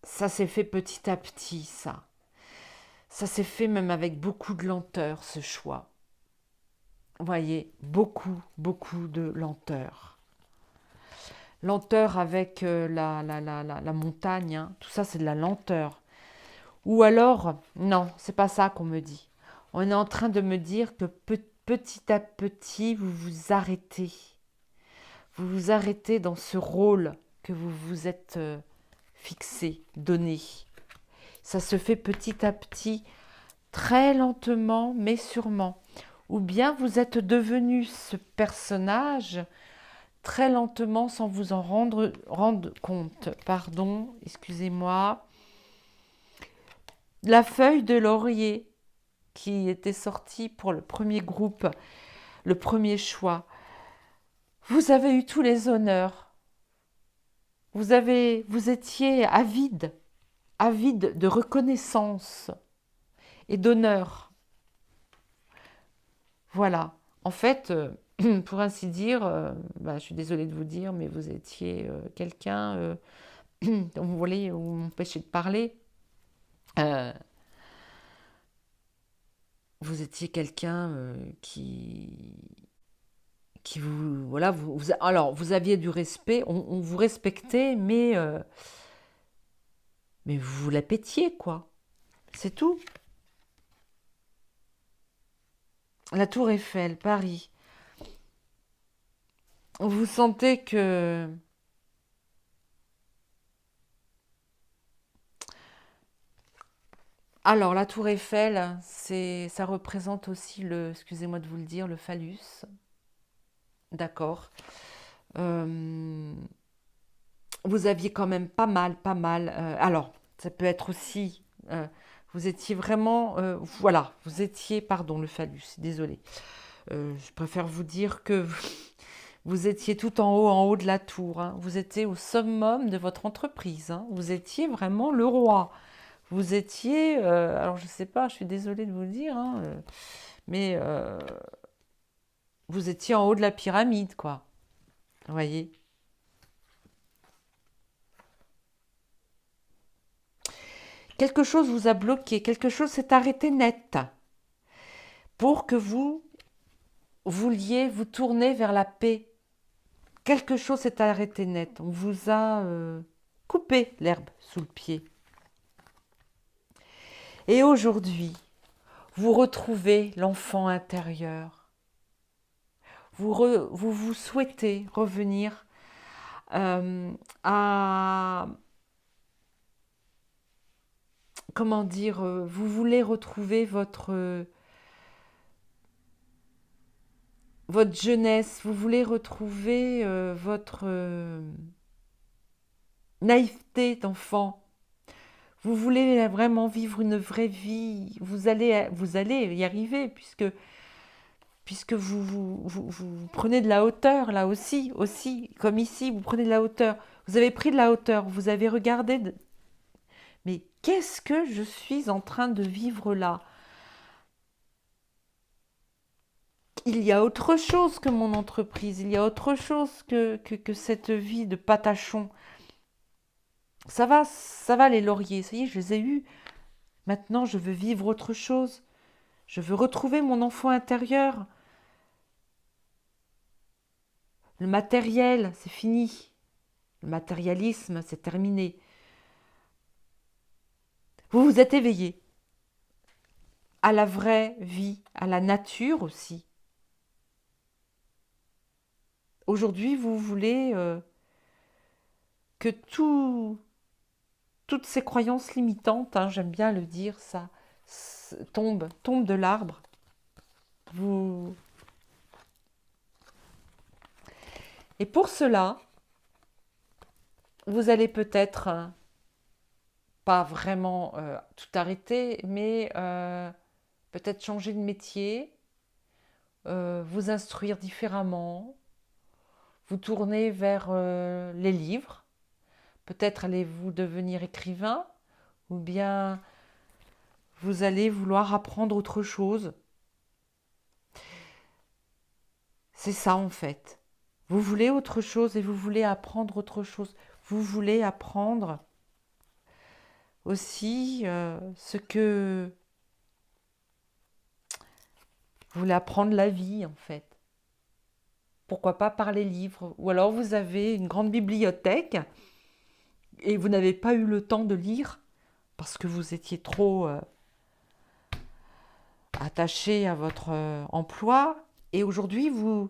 ça s'est fait petit à petit, ça. Ça s'est fait même avec beaucoup de lenteur, ce choix. Vous voyez, beaucoup, beaucoup de lenteur. Lenteur avec la montagne, hein. Tout ça c'est de la lenteur. Ou alors, non, c'est pas ça qu'on me dit. On est en train de me dire que petit à petit, vous vous arrêtez. Vous vous arrêtez dans ce rôle que vous vous êtes fixé, donné. Ça se fait petit à petit, très lentement, mais sûrement. Ou bien vous êtes devenu ce personnage très lentement sans vous en rendre compte. Pardon, excusez-moi. La feuille de laurier qui était sortie pour le premier groupe, le premier choix. Vous avez eu tous les honneurs. Vous étiez avide, avide de reconnaissance et d'honneur. Voilà. En fait, pour ainsi dire, je suis désolée de vous dire, mais vous étiez quelqu'un, vous voulez m'empêcher de parler. Euh, vous étiez quelqu'un qui vous, voilà, alors vous aviez du respect, on vous respectait, mais vous vous la pétiez, quoi. C'est tout. La Tour Eiffel, Paris. Vous sentez que alors, la tour Eiffel, ça représente aussi excusez-moi de vous le dire, le phallus. D'accord. Euh, vous aviez quand même pas mal. Alors, ça peut être aussi, vous étiez vraiment, voilà, vous étiez, pardon, le phallus, désolé. Je préfère vous dire que vous étiez tout en haut de la tour, hein. Vous étiez au summum de votre entreprise, hein. Vous étiez vraiment le roi. Vous étiez, alors je sais pas, je suis désolée de vous le dire, hein, mais vous étiez en haut de la pyramide, quoi. Vous voyez? Quelque chose vous a bloqué, quelque chose s'est arrêté net pour que vous vouliez vous tourner vers la paix. Quelque chose s'est arrêté net. On vous a coupé l'herbe sous le pied. Et aujourd'hui, vous retrouvez l'enfant intérieur. Vous souhaitez revenir à, comment dire, vous voulez retrouver votre jeunesse, vous voulez retrouver votre naïveté d'enfant. Vous voulez vraiment vivre une vraie vie. Vous allez y arriver puisque vous prenez de la hauteur là aussi, comme ici, vous prenez de la hauteur. Vous avez pris de la hauteur, vous avez regardé. Mais qu'est-ce que je suis en train de vivre là? Il y a autre chose que mon entreprise, il y a autre chose que cette vie de patachon. Ça va les lauriers, ça y est, je les ai eus. Maintenant, je veux vivre autre chose. Je veux retrouver mon enfant intérieur. Le matériel, c'est fini. Le matérialisme, c'est terminé. Vous vous êtes éveillé à la vraie vie, à la nature aussi. Aujourd'hui, vous voulez que toutes ces croyances limitantes, hein, j'aime bien le dire, ça tombe de l'arbre. Vous... Et pour cela, vous allez peut-être pas vraiment tout arrêter, mais peut-être changer de métier, vous instruire différemment, vous tourner vers les livres. Peut-être allez-vous devenir écrivain, ou bien vous allez vouloir apprendre autre chose. C'est ça en fait. Vous voulez autre chose et vous voulez apprendre autre chose. Vous voulez apprendre aussi ce que Vous voulez apprendre la vie, en fait. Pourquoi pas par les livres? Ou alors vous avez une grande bibliothèque et vous n'avez pas eu le temps de lire parce que vous étiez trop attaché à votre emploi. Et aujourd'hui, vous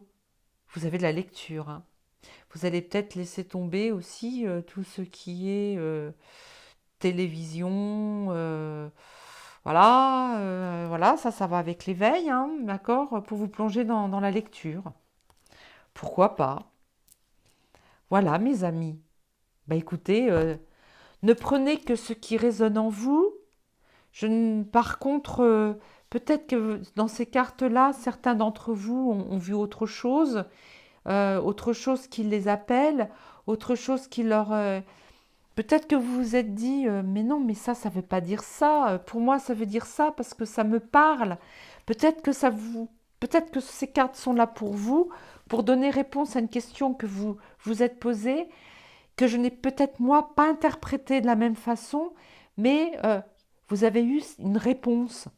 avez de la lecture, hein. Vous allez peut-être laisser tomber aussi tout ce qui est télévision. Voilà, ça va avec l'éveil, hein, d'accord, pour vous plonger dans la lecture. Pourquoi pas? Voilà, mes amis. Bah écoutez, ne prenez que ce qui résonne en vous. Par contre, peut-être que dans ces cartes-là, certains d'entre vous ont vu autre chose qui les appelle, autre chose qui leur... peut-être que vous vous êtes dit, mais non, mais ça veut pas dire ça. Pour moi, ça veut dire ça parce que ça me parle. Peut-être que peut-être que ces cartes sont là pour vous, pour donner réponse à une question que vous vous êtes posée, que je n'ai peut-être moi pas interprétée de la même façon, mais vous avez eu une réponse.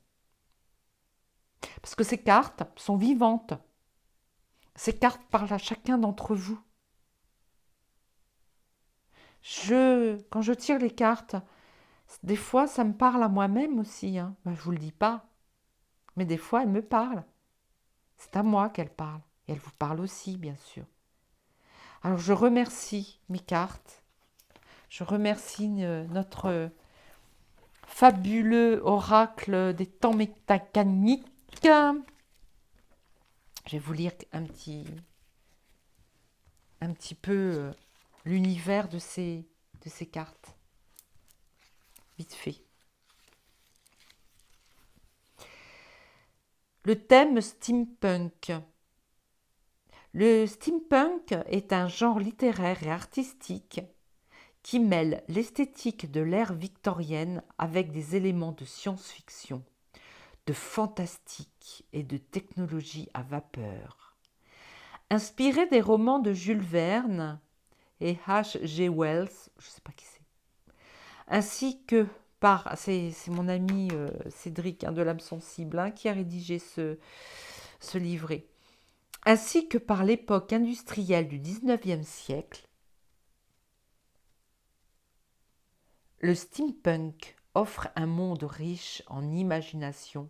Parce que ces cartes sont vivantes. Ces cartes parlent à chacun d'entre vous. Quand je tire les cartes, des fois ça me parle à moi-même aussi, hein. Ben, je ne vous le dis pas, mais des fois elles me parlent. C'est à moi qu'elles parlent. Et elles vous parlent aussi, bien sûr. Alors je remercie mes cartes. Je remercie notre fabuleux oracle des temps mécaniques. Je vais vous lire un petit peu l'univers de ces cartes. Vite fait. Le thème steampunk. Le steampunk est un genre littéraire et artistique qui mêle l'esthétique de l'ère victorienne avec des éléments de science-fiction, de fantastique et de technologie à vapeur. Inspiré des romans de Jules Verne et H.G. Wells, je ne sais pas qui c'est, ainsi que c'est mon ami Cédric, de l'âme sensible, hein, qui a rédigé ce livret, ainsi que par l'époque industrielle du XIXe siècle, le steampunk offre un monde riche en imagination,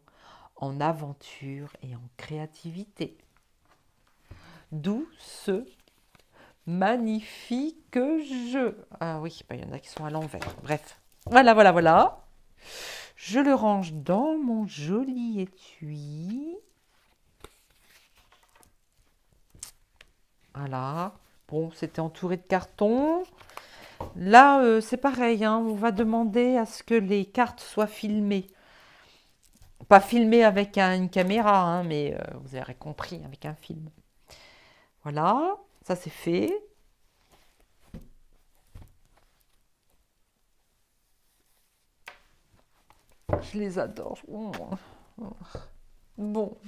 en aventure et en créativité. D'où ce magnifique jeu. Ah oui, il y en a qui sont à l'envers. Bref, voilà. Je le range dans mon joli étui. Voilà. Bon, c'était entouré de carton. Là, c'est pareil, hein, on va demander à ce que les cartes soient filmées. Pas filmées avec une caméra, hein, mais vous avez compris, avec un film. Voilà, ça c'est fait. Je les adore. Bon.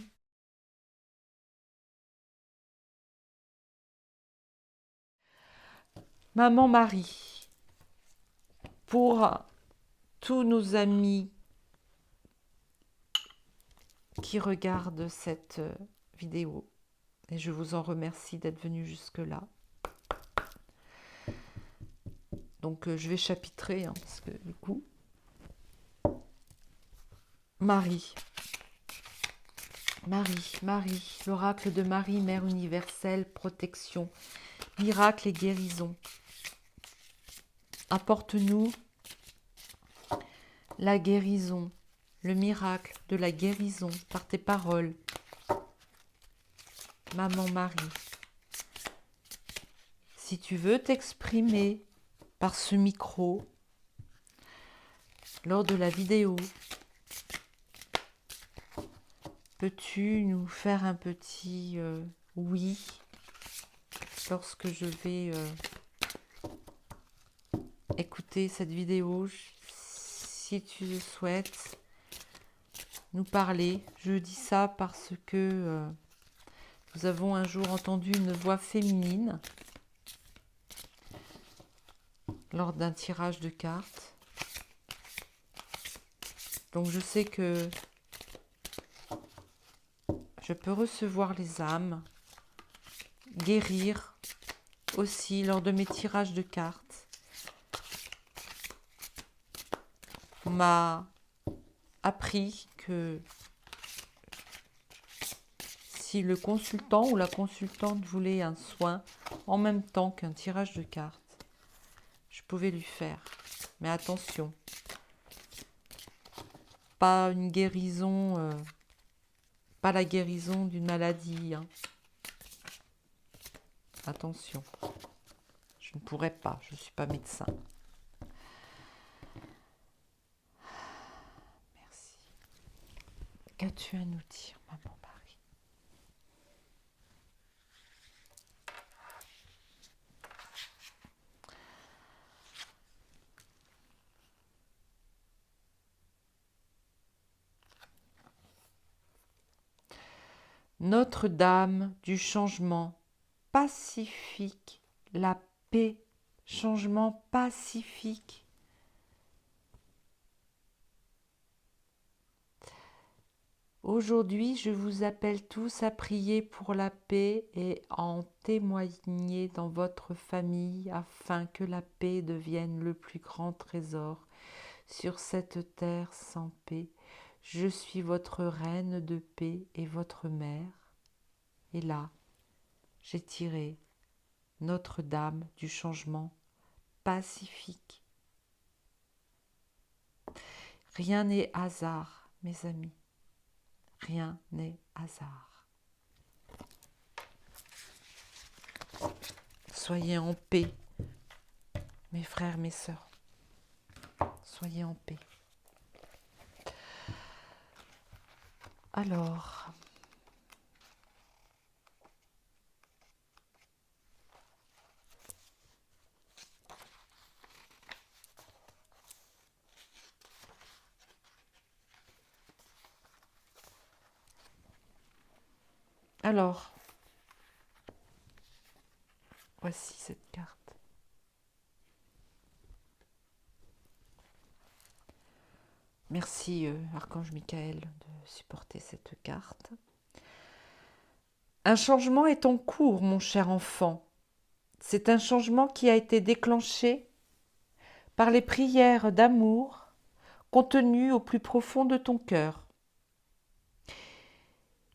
Maman Marie, pour tous nos amis qui regardent cette vidéo, et je vous en remercie d'être venus jusque-là. Donc je vais chapitrer, hein, parce que du coup... Marie, l'oracle de Marie, Mère universelle, protection, miracle et guérison. Apporte-nous la guérison, le miracle de la guérison par tes paroles. Maman Marie, si tu veux t'exprimer par ce micro lors de la vidéo, peux-tu nous faire un petit oui lorsque je vais écouter cette vidéo, si tu le souhaites nous parler. Je dis ça parce que nous avons un jour entendu une voix féminine lors d'un tirage de cartes. Donc je sais que Je peux recevoir les âmes, guérir aussi lors de mes tirages de cartes. On m'a appris que si le consultant ou la consultante voulait un soin en même temps qu'un tirage de cartes, je pouvais lui faire. Mais attention, pas une guérison, pas la guérison d'une maladie. Hein. Attention, je ne pourrais pas, je ne suis pas médecin. Merci. Qu'as-tu à nous dire, maman Marie? Notre-Dame du changement pacifique, la paix, changement pacifique. Aujourd'hui, je vous appelle tous à prier pour la paix et à en témoigner dans votre famille afin que la paix devienne le plus grand trésor sur cette terre sans paix. Je suis votre reine de paix et votre mère. Et là, j'ai tiré Notre-Dame du changement pacifique. Rien n'est hasard, mes amis. Rien n'est hasard. Soyez en paix, mes frères, mes sœurs. Soyez en paix. Alors, voici cette carte. Merci Archange Michael de supporter cette carte. Un changement est en cours, mon cher enfant. C'est un changement qui a été déclenché par les prières d'amour contenues au plus profond de ton cœur.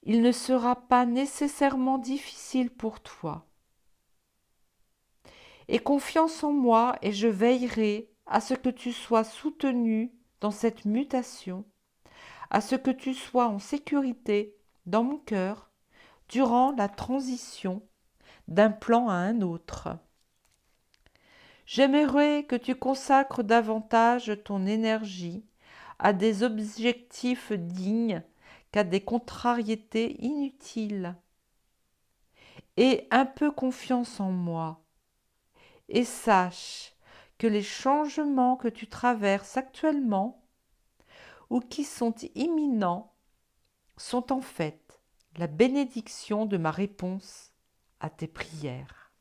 Il ne sera pas nécessairement difficile pour toi. Aie confiance en moi et je veillerai à ce que tu sois soutenu dans cette mutation, à ce que tu sois en sécurité dans mon cœur durant la transition d'un plan à un autre. J'aimerais que tu consacres davantage ton énergie à des objectifs dignes qu'à des contrariétés inutiles. Aie un peu confiance en moi et sache que les changements que tu traverses actuellement ou qui sont imminents sont en fait la bénédiction de ma réponse à tes prières.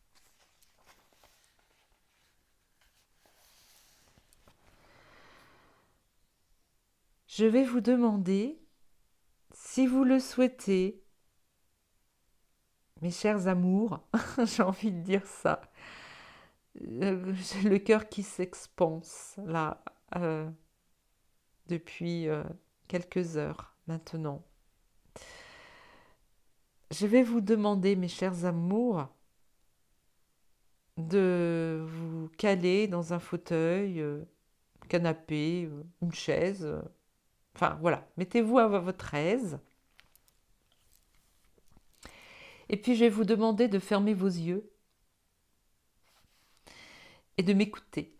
Je vais vous demander, si vous le souhaitez, mes chers amours, j'ai envie de dire ça, j'ai le cœur qui s'expanse là depuis quelques heures maintenant. Je vais vous demander, mes chers amours, de vous caler dans un fauteuil, canapé, une chaise, enfin voilà, mettez-vous à votre aise. Et puis je vais vous demander de fermer vos yeux et de m'écouter.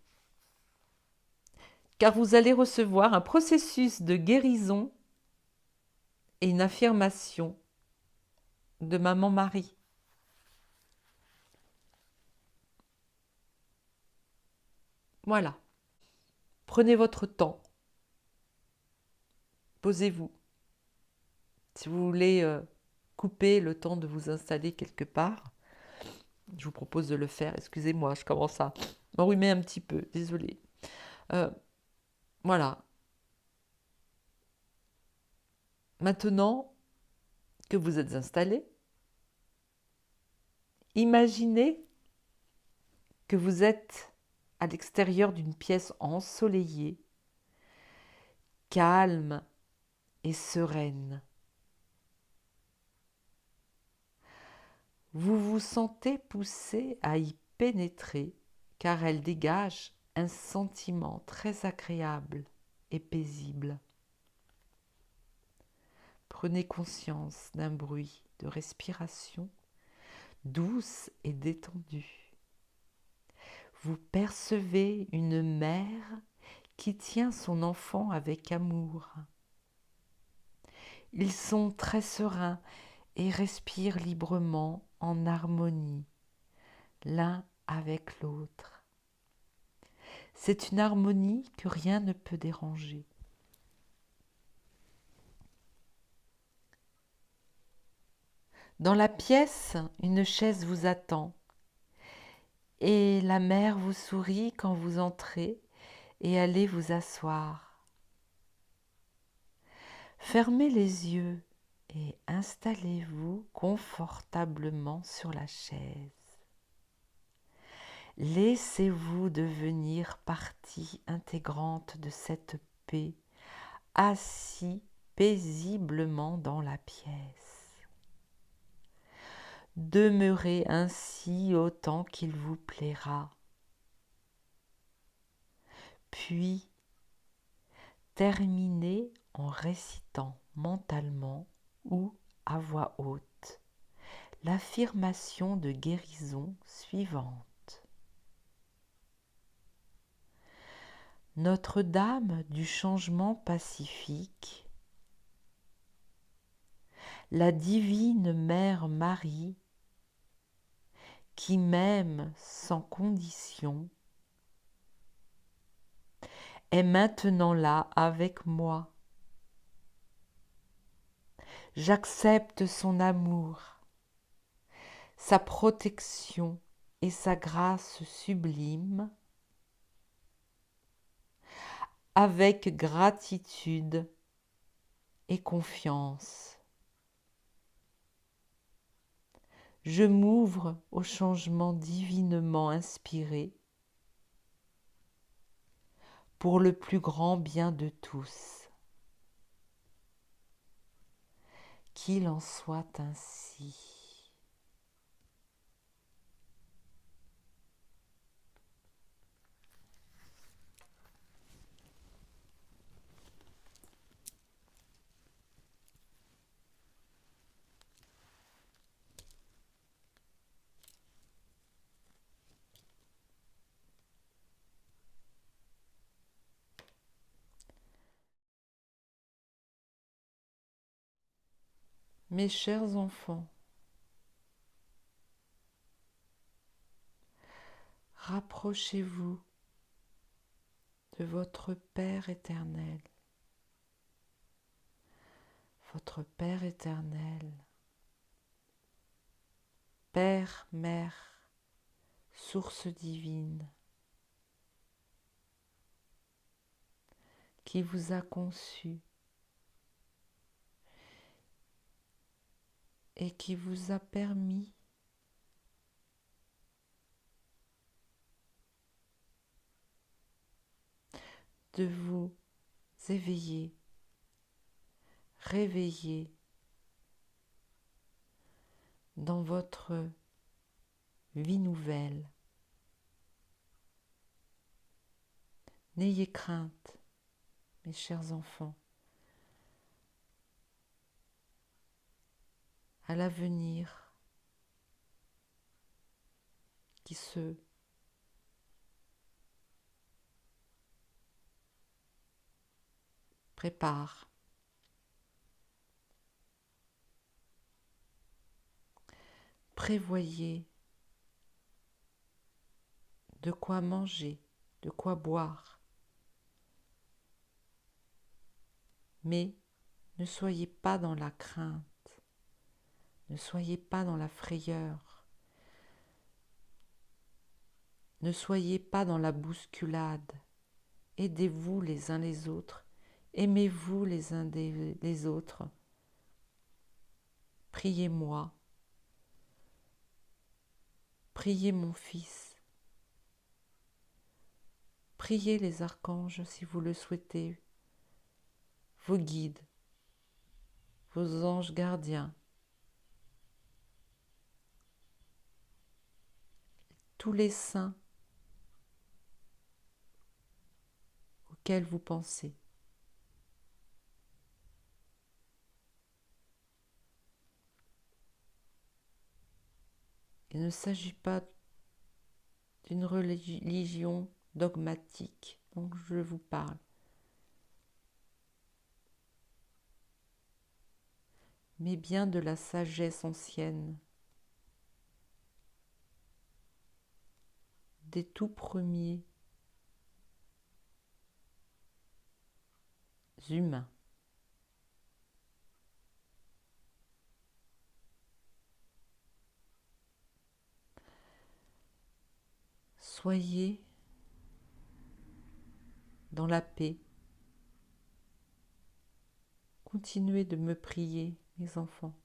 Car vous allez recevoir un processus de guérison et une affirmation de Maman Marie. Voilà. Prenez votre temps. Posez-vous. Si vous voulez couper le temps de vous installer quelque part, je vous propose de le faire. Excusez-moi, je commence à m'enrhumer un petit peu. Désolée. Voilà. Maintenant que vous êtes installé. Imaginez que vous êtes à l'extérieur d'une pièce ensoleillée, calme et sereine. Vous vous sentez poussé à y pénétrer car elle dégage un sentiment très agréable et paisible. Prenez conscience d'un bruit de respiration douce et détendue. Vous percevez une mère qui tient son enfant avec amour. Ils sont très sereins et respirent librement en harmonie, l'un avec l'autre. C'est une harmonie que rien ne peut déranger. Dans la pièce, une chaise vous attend et la mère vous sourit quand vous entrez et allez vous asseoir. Fermez les yeux et installez-vous confortablement sur la chaise. Laissez-vous devenir partie intégrante de cette paix, assis paisiblement dans la pièce. Demeurez ainsi autant qu'il vous plaira. Puis, terminez en récitant mentalement ou à voix haute l'affirmation de guérison suivante. Notre-Dame du changement pacifique, la divine Mère Marie, qui m'aime sans condition, est maintenant là avec moi. J'accepte son amour, sa protection et sa grâce sublime avec gratitude et confiance. Je m'ouvre au changement divinement inspiré pour le plus grand bien de tous. Qu'il en soit ainsi. Mes chers enfants, rapprochez-vous de votre Père éternel. Votre Père éternel, Père, Mère, source divine, qui vous a conçu et qui vous a permis de vous éveiller, réveiller dans votre vie nouvelle. N'ayez crainte, mes chers enfants. À l'avenir qui se prépare. Prévoyez de quoi manger, de quoi boire. Mais ne soyez pas dans la crainte, ne soyez pas dans la frayeur, ne soyez pas dans la bousculade. Aidez-vous les uns les autres, aimez-vous les uns les autres. Priez-moi, priez mon Fils, priez les archanges si vous le souhaitez, vos guides, vos anges gardiens, tous les saints auxquels vous pensez. Il ne s'agit pas d'une religion dogmatique dont je vous parle, mais bien de la sagesse ancienne, des tout premiers humains. Soyez dans la paix. Continuez de me prier, mes enfants.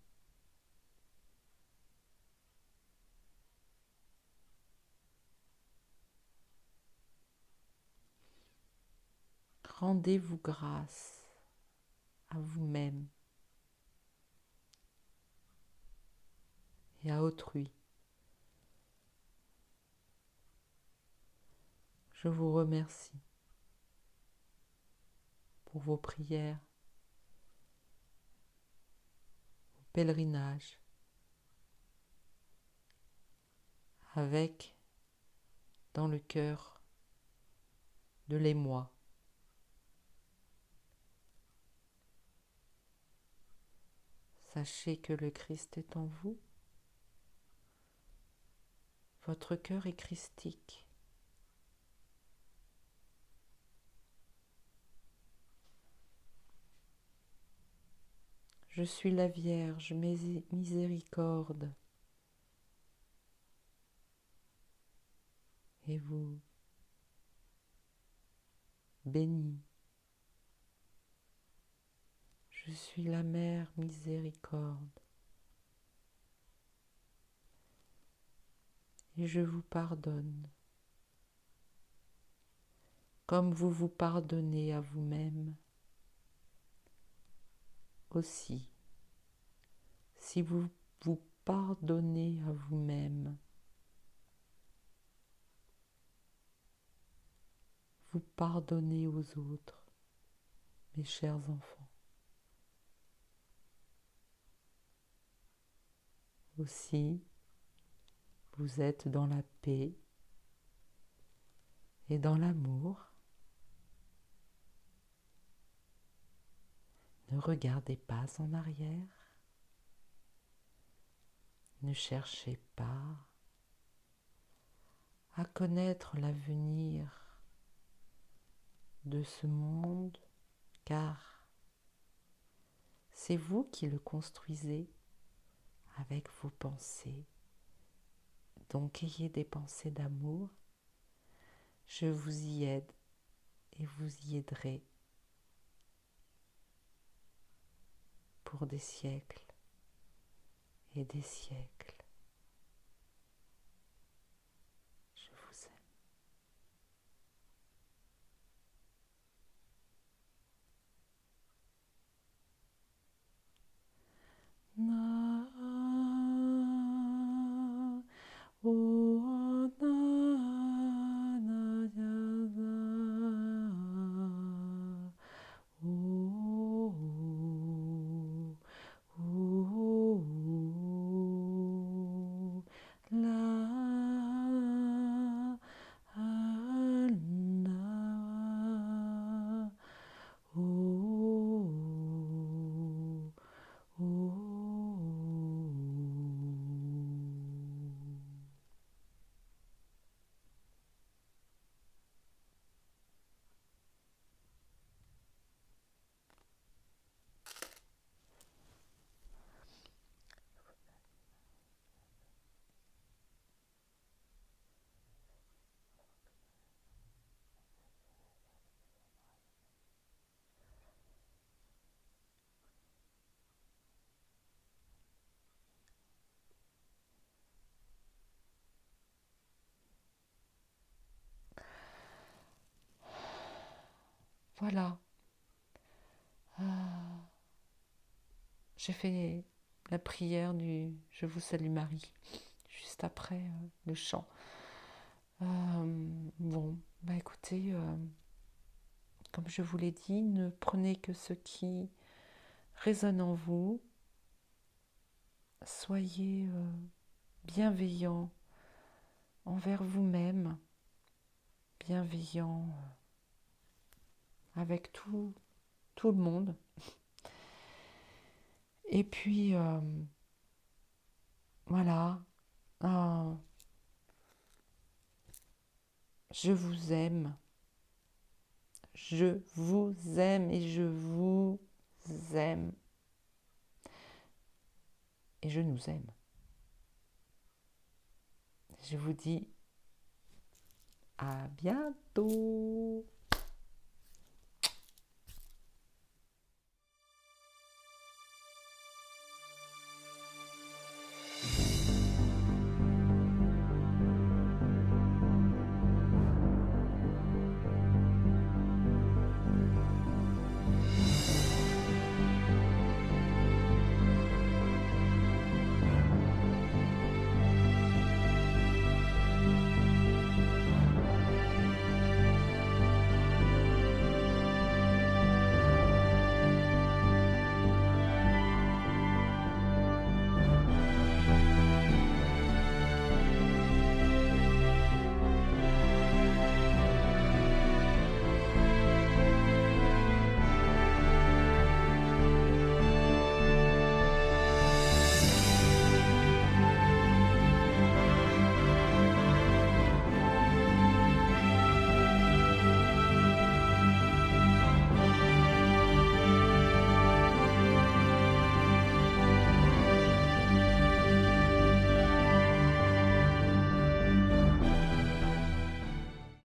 Rendez-vous grâce à vous-même et à autrui. Je vous remercie pour vos prières, vos pèlerinages, avec dans le cœur de l'émoi. Sachez que le Christ est en vous. Votre cœur est christique. Je suis la Vierge miséricorde. Et vous bénis. Je suis la Mère miséricorde. Et je vous pardonne, comme vous vous pardonnez à vous-même aussi. Si vous vous pardonnez à vous-même, vous pardonnez aux autres, mes chers enfants. Aussi, vous êtes dans la paix et dans l'amour. Ne regardez pas en arrière. Ne cherchez pas à connaître l'avenir de ce monde, car c'est vous qui le construisez avec vos pensées. Donc ayez des pensées d'amour. Je vous y aide et vous y aiderai pour des siècles et des siècles. Je vous aime. Na, oh, na, na, ya, na, oh, oh, oh, oh. Voilà. J'ai fait la prière du Je vous salue Marie, juste après le chant. Bon, bah écoutez, comme je vous l'ai dit, ne prenez que ce qui résonne en vous. Soyez bienveillant envers vous-même, bienveillant avec tout le monde. Et puis, voilà, euh, je vous aime. Je vous aime et je vous aime. Et je nous aime. Je vous dis à bientôt.